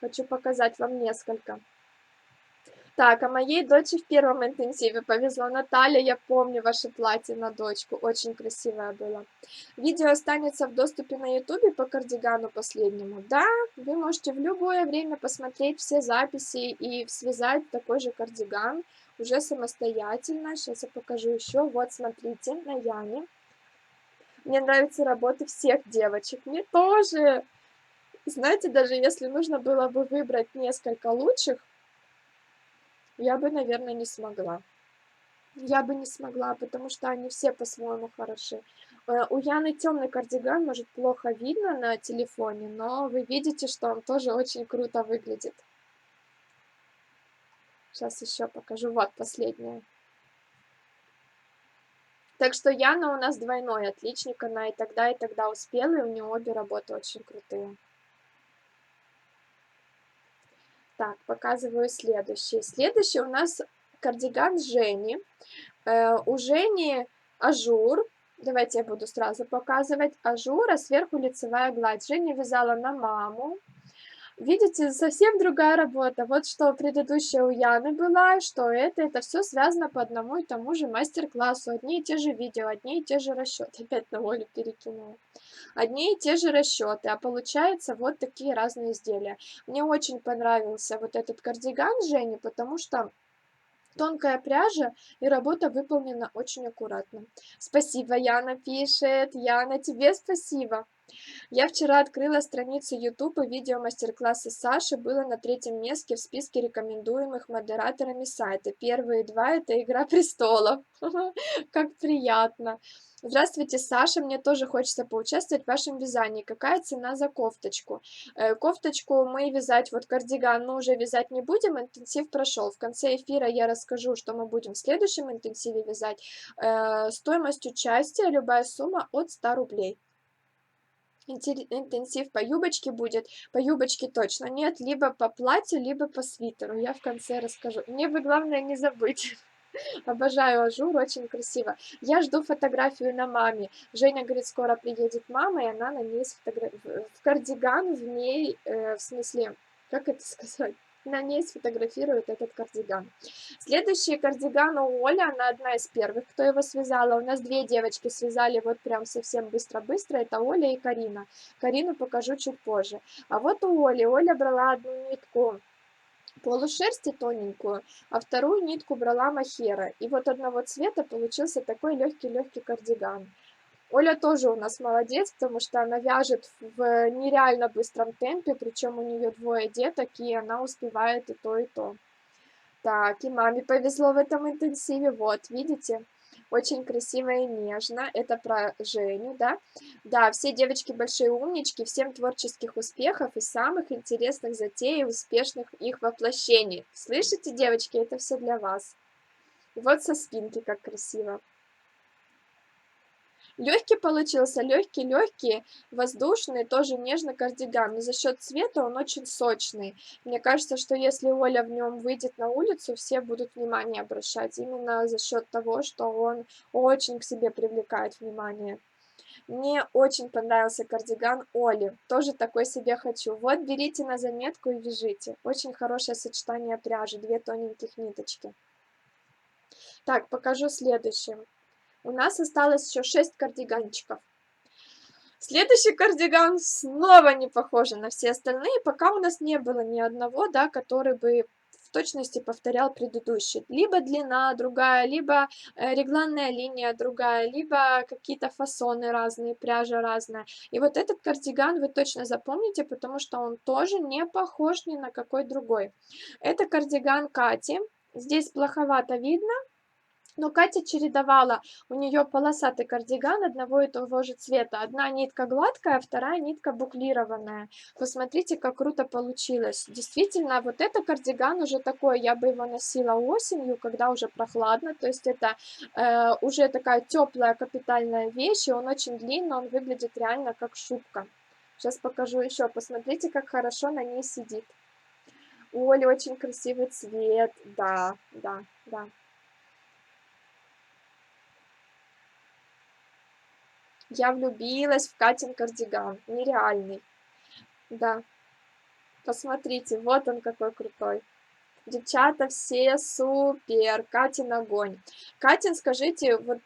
хочу показать вам несколько. Так, а моей дочери в первом интенсиве повезло. Наталья, я помню ваше платье на дочку, очень красивое было. Видео останется в доступе на ютубе по кардигану последнему. Да, вы можете в любое время посмотреть все записи и связать такой же кардиган уже самостоятельно. Сейчас я покажу еще. Вот, смотрите, на Яне. Мне нравятся работы всех девочек. Мне тоже. Знаете, даже если нужно было бы выбрать несколько лучших, я бы, наверное, не смогла. Я бы не смогла, потому что они все по-своему хороши. У Яны темный кардиган, может, плохо видно на телефоне, но вы видите, что он тоже очень круто выглядит. Сейчас еще покажу. Вот последняя. Так что Яна у нас двойной отличник. Она и тогда успела, и у нее обе работы очень крутые. Так, показываю следующий. Следующий у нас кардиган Жени. У Жени ажур. Давайте я буду сразу показывать. Ажур, а сверху лицевая гладь. Женя вязала на маму. Видите, совсем другая работа. Вот что предыдущая у Яны была, что это все связано по одному и тому же мастер-классу. Одни и те же видео, одни и те же расчеты. Опять на Олю перекинула. одни и те же расчеты, а получается вот такие разные изделия. Мне очень понравился вот этот кардиган Жени, потому что тонкая пряжа и работа выполнена очень аккуратно. Спасибо, Яна пишет. Яна, тебе спасибо. Я вчера открыла страницу YouTube, и видео мастер-класса Саши было на третьем месте в списке рекомендуемых модераторами сайта. Первые два — это «Игра престолов». Как приятно. Здравствуйте, Саша, мне тоже хочется поучаствовать в вашем вязании. Какая цена за кофточку? Кофточку мы вязать, вот кардиган мы уже вязать не будем, интенсив прошел. В конце эфира я расскажу, что мы будем в следующем интенсиве вязать. Стоимость участия, любая сумма от 100 рублей. Интенсив по юбочке будет. По юбочке точно нет, либо по платью, либо по свитеру. Я в конце расскажу. Мне бы главное не забыть. Обожаю ажур, очень красиво. Я жду фотографию на маме. Женя говорит, скоро приедет мама, и она на ней в кардиган, в ней, в смысле, как это сказать? На ней сфотографирует этот кардиган. Следующий кардиган у Оли, она одна из первых, кто его связала. У нас две девочки связали вот прям совсем быстро-быстро, это Оля и Карина. Карину покажу чуть позже. А вот у Оли, Оля брала одну нитку полушерсти тоненькую, а вторую нитку брала махера. И вот одного цвета получился такой легкий-легкий кардиган. Оля тоже у нас молодец, потому что она вяжет в нереально быстром темпе, причем у нее двое деток, и она успевает и то, и то. Так, и маме повезло в этом интенсиве, вот, видите? Очень красиво и нежно. Это про Женю, да? Да, все девочки большие умнички, всем творческих успехов и самых интересных затей и успешных их воплощений. Слышите, девочки, это все для вас. И вот со спинки как красиво. Легкий получился, легкий, воздушный, тоже нежный кардиган, но за счет цвета он очень сочный. Мне кажется, что если Оля в нем выйдет на улицу, все будут внимание обращать, именно за счет того, что он очень к себе привлекает внимание. Мне очень понравился кардиган Оли, тоже такой себе хочу. Вот, берите на заметку и вяжите. Очень хорошее сочетание пряжи, две тоненьких ниточки. Так, покажу следующий. У нас осталось еще 6 кардиганчиков. Следующий кардиган снова не похож на все остальные, пока у нас не было ни одного, да, который бы в точности повторял предыдущий. Либо длина другая, либо регланная линия другая, либо какие-то фасоны разные, пряжа разная. И вот этот кардиган вы точно запомните, потому что он тоже не похож ни на какой другой. Это кардиган Кати. Здесь плоховато видно. Но Катя чередовала, у нее полосатый кардиган одного и того же цвета. Одна нитка гладкая, вторая нитка буклированная. Посмотрите, как круто получилось. Действительно, вот это кардиган уже такой, я бы его носила осенью, когда уже прохладно. То есть это уже такая теплая капитальная вещь, и он очень длинный, он выглядит реально как шубка. Сейчас покажу еще. Посмотрите, как хорошо на ней сидит. У Оли очень красивый цвет. Да, да, да. Я влюбилась в Катин кардиган. Нереальный. Да, посмотрите, вот он какой крутой. Девчата все супер. Катин огонь. Катин, скажите, вот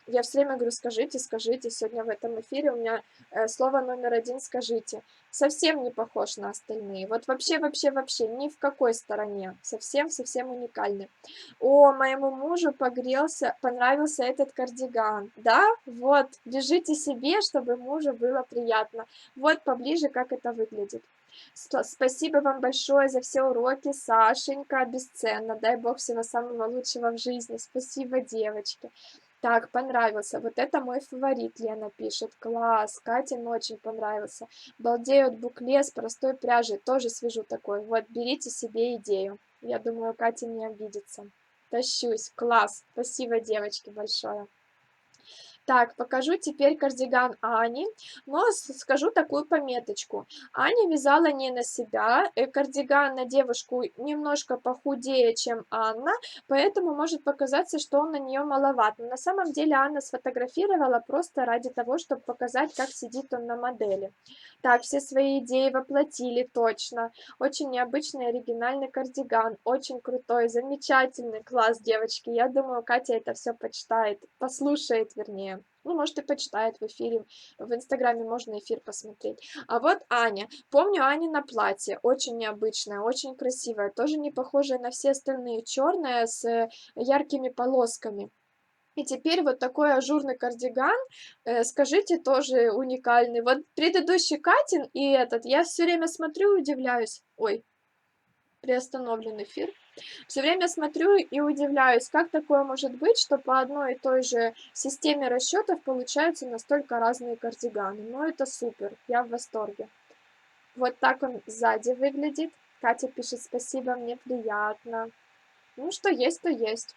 я все время говорю, скажите, скажите. Сегодня в этом эфире у меня слово номер один скажите. Совсем не похож на остальные. Вот вообще, вообще, вообще ни в какой стороне. Совсем, совсем уникальный. О, моему мужу понравился этот кардиган. Да? Вот, вяжите себе, чтобы мужу было приятно. Вот поближе, как это выглядит. Спасибо вам большое за все уроки, Сашенька, бесценно. Дай Бог всего самого лучшего в жизни. Спасибо, девочки. Так, понравился. Вот это мой фаворит, Лена пишет. Класс, Кате очень понравился. Балдею от букле с простой пряжей. Тоже свяжу такой. Вот, берите себе идею. Я думаю, Катя не обидится. Тащусь. Класс. Спасибо, девочки, большое. Так, покажу теперь кардиган Ани, но скажу такую пометочку. Аня вязала не на себя, кардиган на девушку немножко похудее, чем Анна, поэтому может показаться, что он на нее маловат. Но на самом деле Анна сфотографировала просто ради того, чтобы показать, как сидит он на модели. Так, все свои идеи воплотили точно. Очень необычный оригинальный кардиган, очень крутой, замечательный, класс, девочки. Я думаю, Катя это все почитает, послушает, вернее. знаю. Ну, может, и почитает в эфире. В Инстаграме можно эфир посмотреть. А вот Аня. Помню Ани на платье. Очень необычное, очень красивое. Тоже не похожее на все остальные. Черное с яркими полосками. И теперь вот такой ажурный кардиган, скажите, тоже уникальный. Вот предыдущий Катин и этот, я все время смотрю и удивляюсь. Ой, приостановлен эфир. Все время смотрю и удивляюсь, как такое может быть, что по одной и той же системе расчетов получаются настолько разные кардиганы. Ну, это супер, я в восторге. Вот так он сзади выглядит. Катя пишет: спасибо, мне приятно. Ну, что есть, то есть.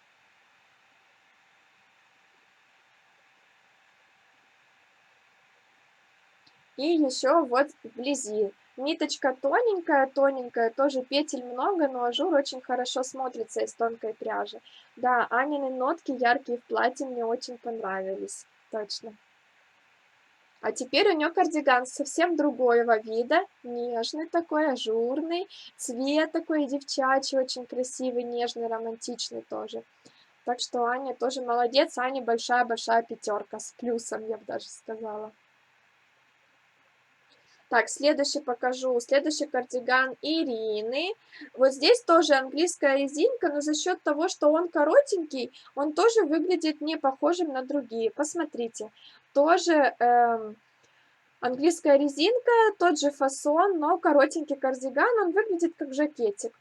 И еще вот вблизи. Ниточка тоненькая, тоненькая, тоже петель много, но ажур очень хорошо смотрится из тонкой пряжи. Да, Анины нотки яркие в платье мне очень понравились. Точно. А теперь у нее кардиган совсем другого вида, нежный такой, ажурный, цвет такой девчачий, очень красивый, нежный, романтичный тоже. Так что Аня тоже молодец, Аня большая-большая пятерка с плюсом, я бы даже сказала. Так, следующий покажу. Следующий кардиган Ирины. Вот здесь тоже английская резинка, но за счет того, что он коротенький, он тоже выглядит не похожим на другие. Посмотрите. Тоже английская резинка, тот же фасон, но коротенький кардиган, он выглядит как жакетик.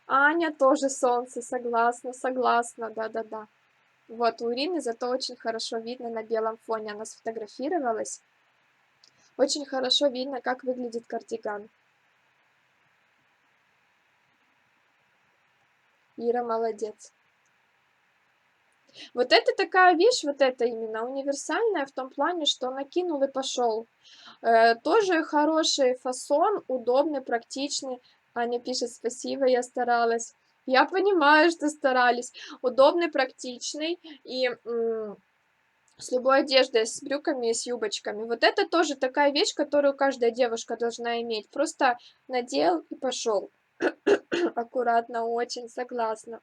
Аня тоже солнце, согласна, согласна, да-да-да. Вот у Ирины зато очень хорошо видно на белом фоне, она сфотографировалась. Очень хорошо видно, как выглядит кардиган. Ира молодец. Вот это такая вещь, вот это именно универсальная в том плане, что накинул и пошел. Тоже хороший фасон, удобный, практичный. Аня пишет: спасибо, я старалась. Я понимаю, что старались. Удобный, практичный и с любой одеждой, с брюками и с юбочками. Вот это тоже такая вещь, которую каждая девушка должна иметь. Просто надел и пошел. Аккуратно, очень согласна.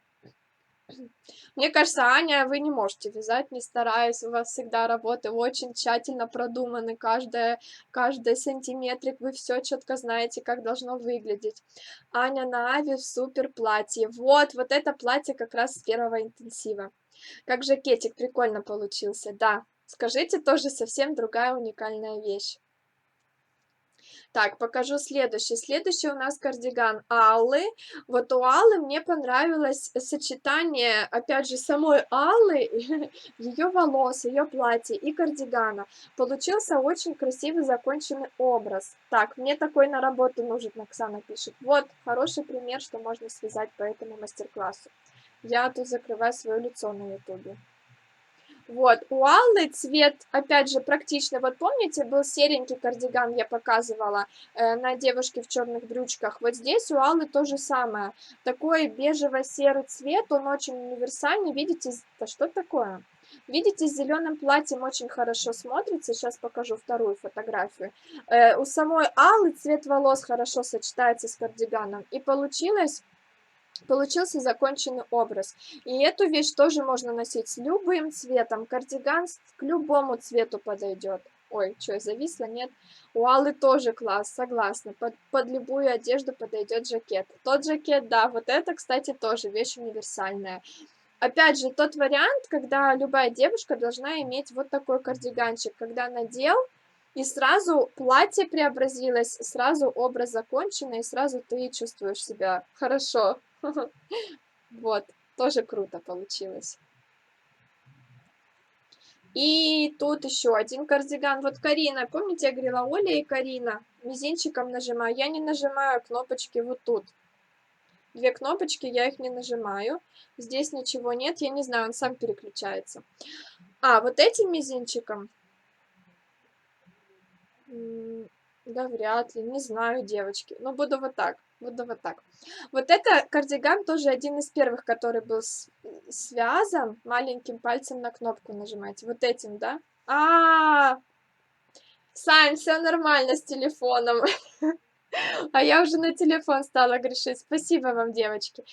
Мне кажется, Аня, вы не можете вязать, не стараясь, у вас всегда работы очень тщательно продуманы, каждый сантиметрик, вы все четко знаете, как должно выглядеть. Аня на Ави в супер платье. Вот это платье как раз с первого интенсива. Как жакетик прикольно получился, да. Скажите, тоже совсем другая уникальная вещь. Так, покажу следующий. Следующий у нас кардиган Аллы. Вот у Аллы мне понравилось сочетание, опять же, самой Аллы, ее волос, ее платья и кардигана. Получился очень красивый законченный образ. Так, мне такой на работу нужен, Оксана пишет. Вот, хороший пример, что можно связать по этому мастер-классу. Я тут закрываю свое лицо на ютубе. Вот, у Аллы цвет, опять же, практичный. Вот помните, был серенький кардиган, я показывала, на девушке в черных брючках. Вот здесь у Аллы то же самое. Такой бежево-серый цвет, он очень универсальный. Видите, да что такое? Видите, с зеленым платьем очень хорошо смотрится. Сейчас покажу вторую фотографию. У самой Аллы цвет волос хорошо сочетается с кардиганом. И получился законченный образ. И эту вещь тоже можно носить с любым цветом. Кардиган к любому цвету подойдет. Ой, что, я зависла? Нет. У Аллы тоже класс, согласна. Под любую одежду подойдет жакет. Тот жакет, да, вот это, кстати, тоже вещь универсальная. Опять же, тот вариант, когда любая девушка должна иметь вот такой кардиганчик, когда надел, и сразу платье преобразилось, сразу образ законченный, и сразу ты чувствуешь себя хорошо. Вот, тоже круто получилось. И тут еще один кардиган. Вот Карина, помните, я говорила, Оля и Карина. Мизинчиком нажимаю. Я не нажимаю кнопочки вот тут. Две кнопочки, я их не нажимаю. Здесь ничего нет, я не знаю, он сам переключается. А, вот этим мизинчиком... Да, вряд ли, не знаю, девочки. Но буду вот так, буду вот так. Вот это кардиган тоже один из первых, который был связан. Маленьким пальцем на кнопку нажимаете. Вот этим, да? Сань, все нормально с телефоном. А я уже на телефон стала грешить. Спасибо вам, девочки.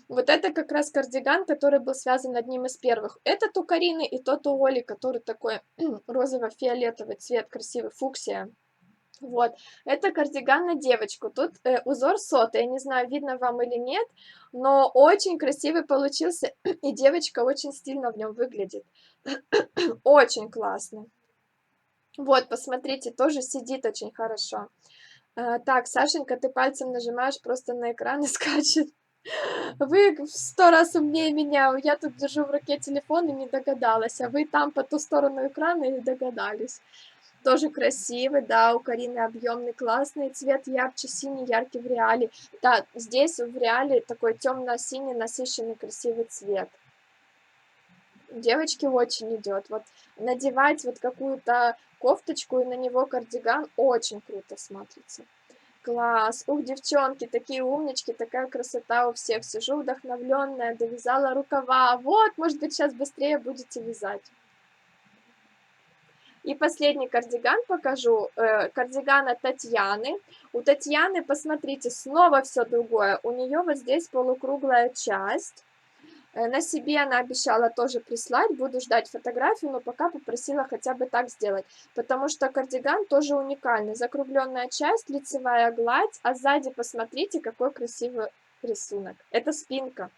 Вот это как раз кардиган, который был связан одним из первых. Этот у Карины и тот у Оли, который такой розово-фиолетовый цвет, красивый, фуксия. Вот, это кардиган на девочку. Тут узор сотый, я не знаю, видно вам или нет, но очень красивый получился, и девочка очень стильно в нем выглядит. Очень классно. Вот, посмотрите, тоже сидит очень хорошо. Так, Сашенька, ты пальцем нажимаешь просто на экран и скачет. Вы в 100 раз умнее меня. Я тут держу в руке телефон и не догадалась, а вы там по ту сторону экрана и догадались. Тоже красивый, да, у Карины объемный, классный цвет, ярче синий, яркий в реале. Да, здесь в реале такой темно-синий, насыщенный, красивый цвет. Девочке очень идет. Вот надевать вот какую-то кофточку и на него кардиган очень круто смотрится. Класс! Ух, девчонки, такие умнички, такая красота у всех. Сижу вдохновленная, довязала рукава. Вот, может быть, сейчас быстрее будете вязать. И последний кардиган покажу. Кардиган от Татьяны. У Татьяны, посмотрите, снова все другое. У нее вот здесь полукруглая часть. На себе она обещала тоже прислать, буду ждать фотографию, но пока попросила хотя бы так сделать, потому что кардиган тоже уникальный. Закругленная часть, лицевая гладь, а сзади посмотрите, какой красивый рисунок. Это спинка.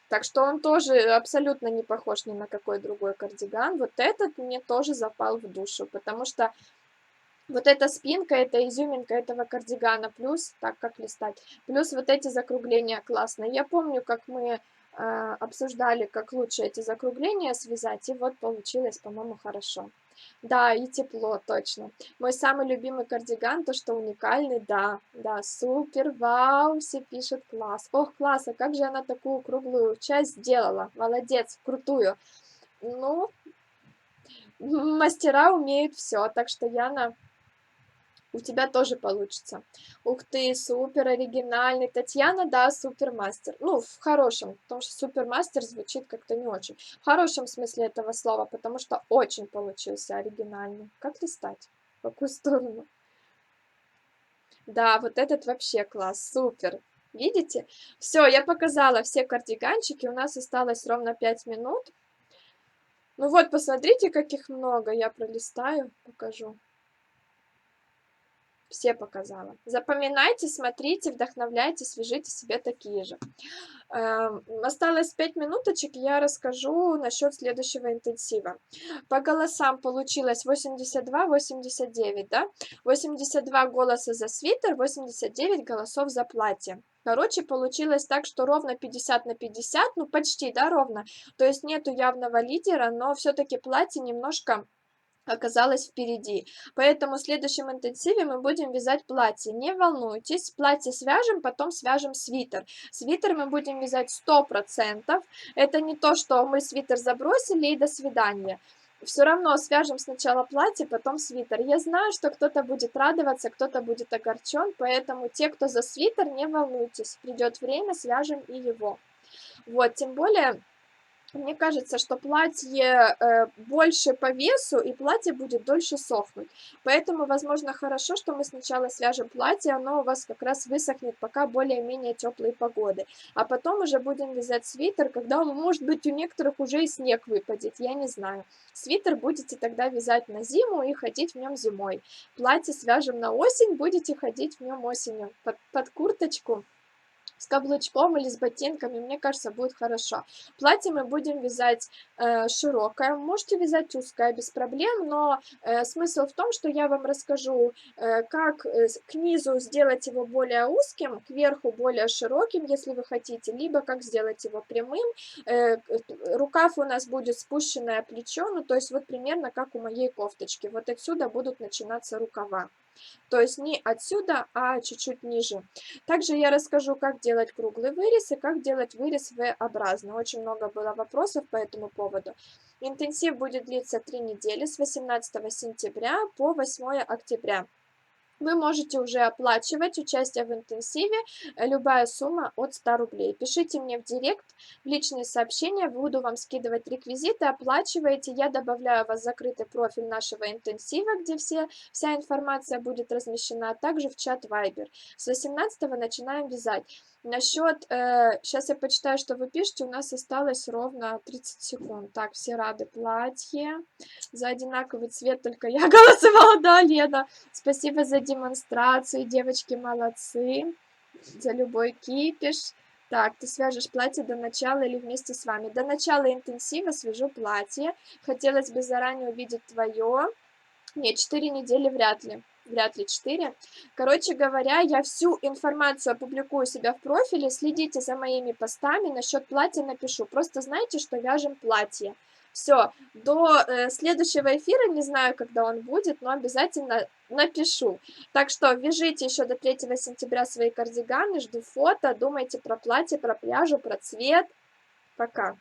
Так что он тоже абсолютно не похож ни на какой другой кардиган. Вот этот мне тоже запал в душу, потому что вот эта спинка, это изюминка этого кардигана, плюс, так как листать, плюс вот эти закругления классные. Я помню, как мы обсуждали, как лучше эти закругления связать, и вот получилось, по-моему, хорошо. Да, и тепло, точно. Мой самый любимый кардиган, то, что уникальный, да, да, супер, вау, все пишут, класс. Ох, класс, а как же она такую круглую часть сделала? Молодец, крутую. Ну, мастера умеют все, так что, Яна, у тебя тоже получится. Ух ты, супер оригинальный. Татьяна, да, супермастер. Ну, в хорошем, потому что супермастер звучит как-то не очень. В хорошем смысле этого слова, потому что очень получился оригинальный. Как листать? В какую сторону? Да, вот этот вообще класс, супер. Видите? Все, я показала все кардиганчики. У нас осталось ровно 5 минут. Ну вот, посмотрите, каких много. Я пролистаю, покажу. Все показала. Запоминайте, смотрите, вдохновляйте, свяжите себе такие же. Осталось 5 минуточек, я расскажу насчет следующего интенсива. По голосам получилось 82-89, да? 82 голоса за свитер, 89 голосов за платье. Короче, получилось так, что ровно 50 на 50, ну почти, да, ровно. То есть нету явного лидера, но все-таки платье немножко оказалась впереди. Поэтому в следующем интенсиве мы будем вязать платье. Не волнуйтесь, платье свяжем, потом свяжем свитер. Свитер мы будем вязать 100%. Это не то, что мы свитер забросили и до свидания. Все равно свяжем сначала платье, потом свитер. Я знаю, что кто-то будет радоваться, кто-то будет огорчен, поэтому те, кто за свитер, не волнуйтесь. Придет время, свяжем и его. Вот, тем более... Мне кажется, что платье больше по весу, и платье будет дольше сохнуть. Поэтому, возможно, хорошо, что мы сначала свяжем платье, оно у вас как раз высохнет, пока более-менее теплые погоды. А потом уже будем вязать свитер, когда, может быть, у некоторых уже и снег выпадет, я не знаю. Свитер будете тогда вязать на зиму и ходить в нем зимой. Платье свяжем на осень, будете ходить в нем осенью. Под курточку. С каблучком или с ботинками, мне кажется, будет хорошо. Платье мы будем вязать широкое, можете вязать узкое без проблем, но смысл в том, что я вам расскажу, как к низу сделать его более узким, кверху более широким, если вы хотите, либо как сделать его прямым. Рукав у нас будет спущенное плечо, ну то есть вот примерно как у моей кофточки. Вот отсюда будут начинаться рукава. То есть не отсюда, а чуть-чуть ниже. Также я расскажу, как делать круглый вырез и как делать вырез V-образный. Очень много было вопросов по этому поводу. Интенсив будет длиться 3 недели с 18 сентября по 8 октября. вы можете уже оплачивать участие в интенсиве, любая сумма от 100 рублей. Пишите мне в директ, в личные сообщения, буду вам скидывать реквизиты, оплачиваете, я добавляю вас в закрытый профиль нашего интенсива, где вся информация будет размещена, а также в чат Viber. С 18 начинаем вязать. Насчет, сейчас я почитаю, что вы пишете, у нас осталось ровно 30 секунд. Так, все рады платье, за одинаковый цвет только я голосовала, да, Лена? Спасибо за демонстрацию, девочки молодцы, за любой кипиш. Так, ты свяжешь платье до начала или вместе с вами? До начала интенсива свяжу платье. Хотелось бы заранее увидеть твое. Нет, 4 недели вряд ли 4. Короче говоря, я всю информацию опубликую у себя в профиле, следите за моими постами, насчет платья напишу. Просто знайте, что вяжем платье. Все, до следующего эфира, не знаю, когда он будет, но обязательно напишу. Так что вяжите еще до 3 сентября свои кардиганы, жду фото, думайте про платье, про пряжу, про цвет. Пока.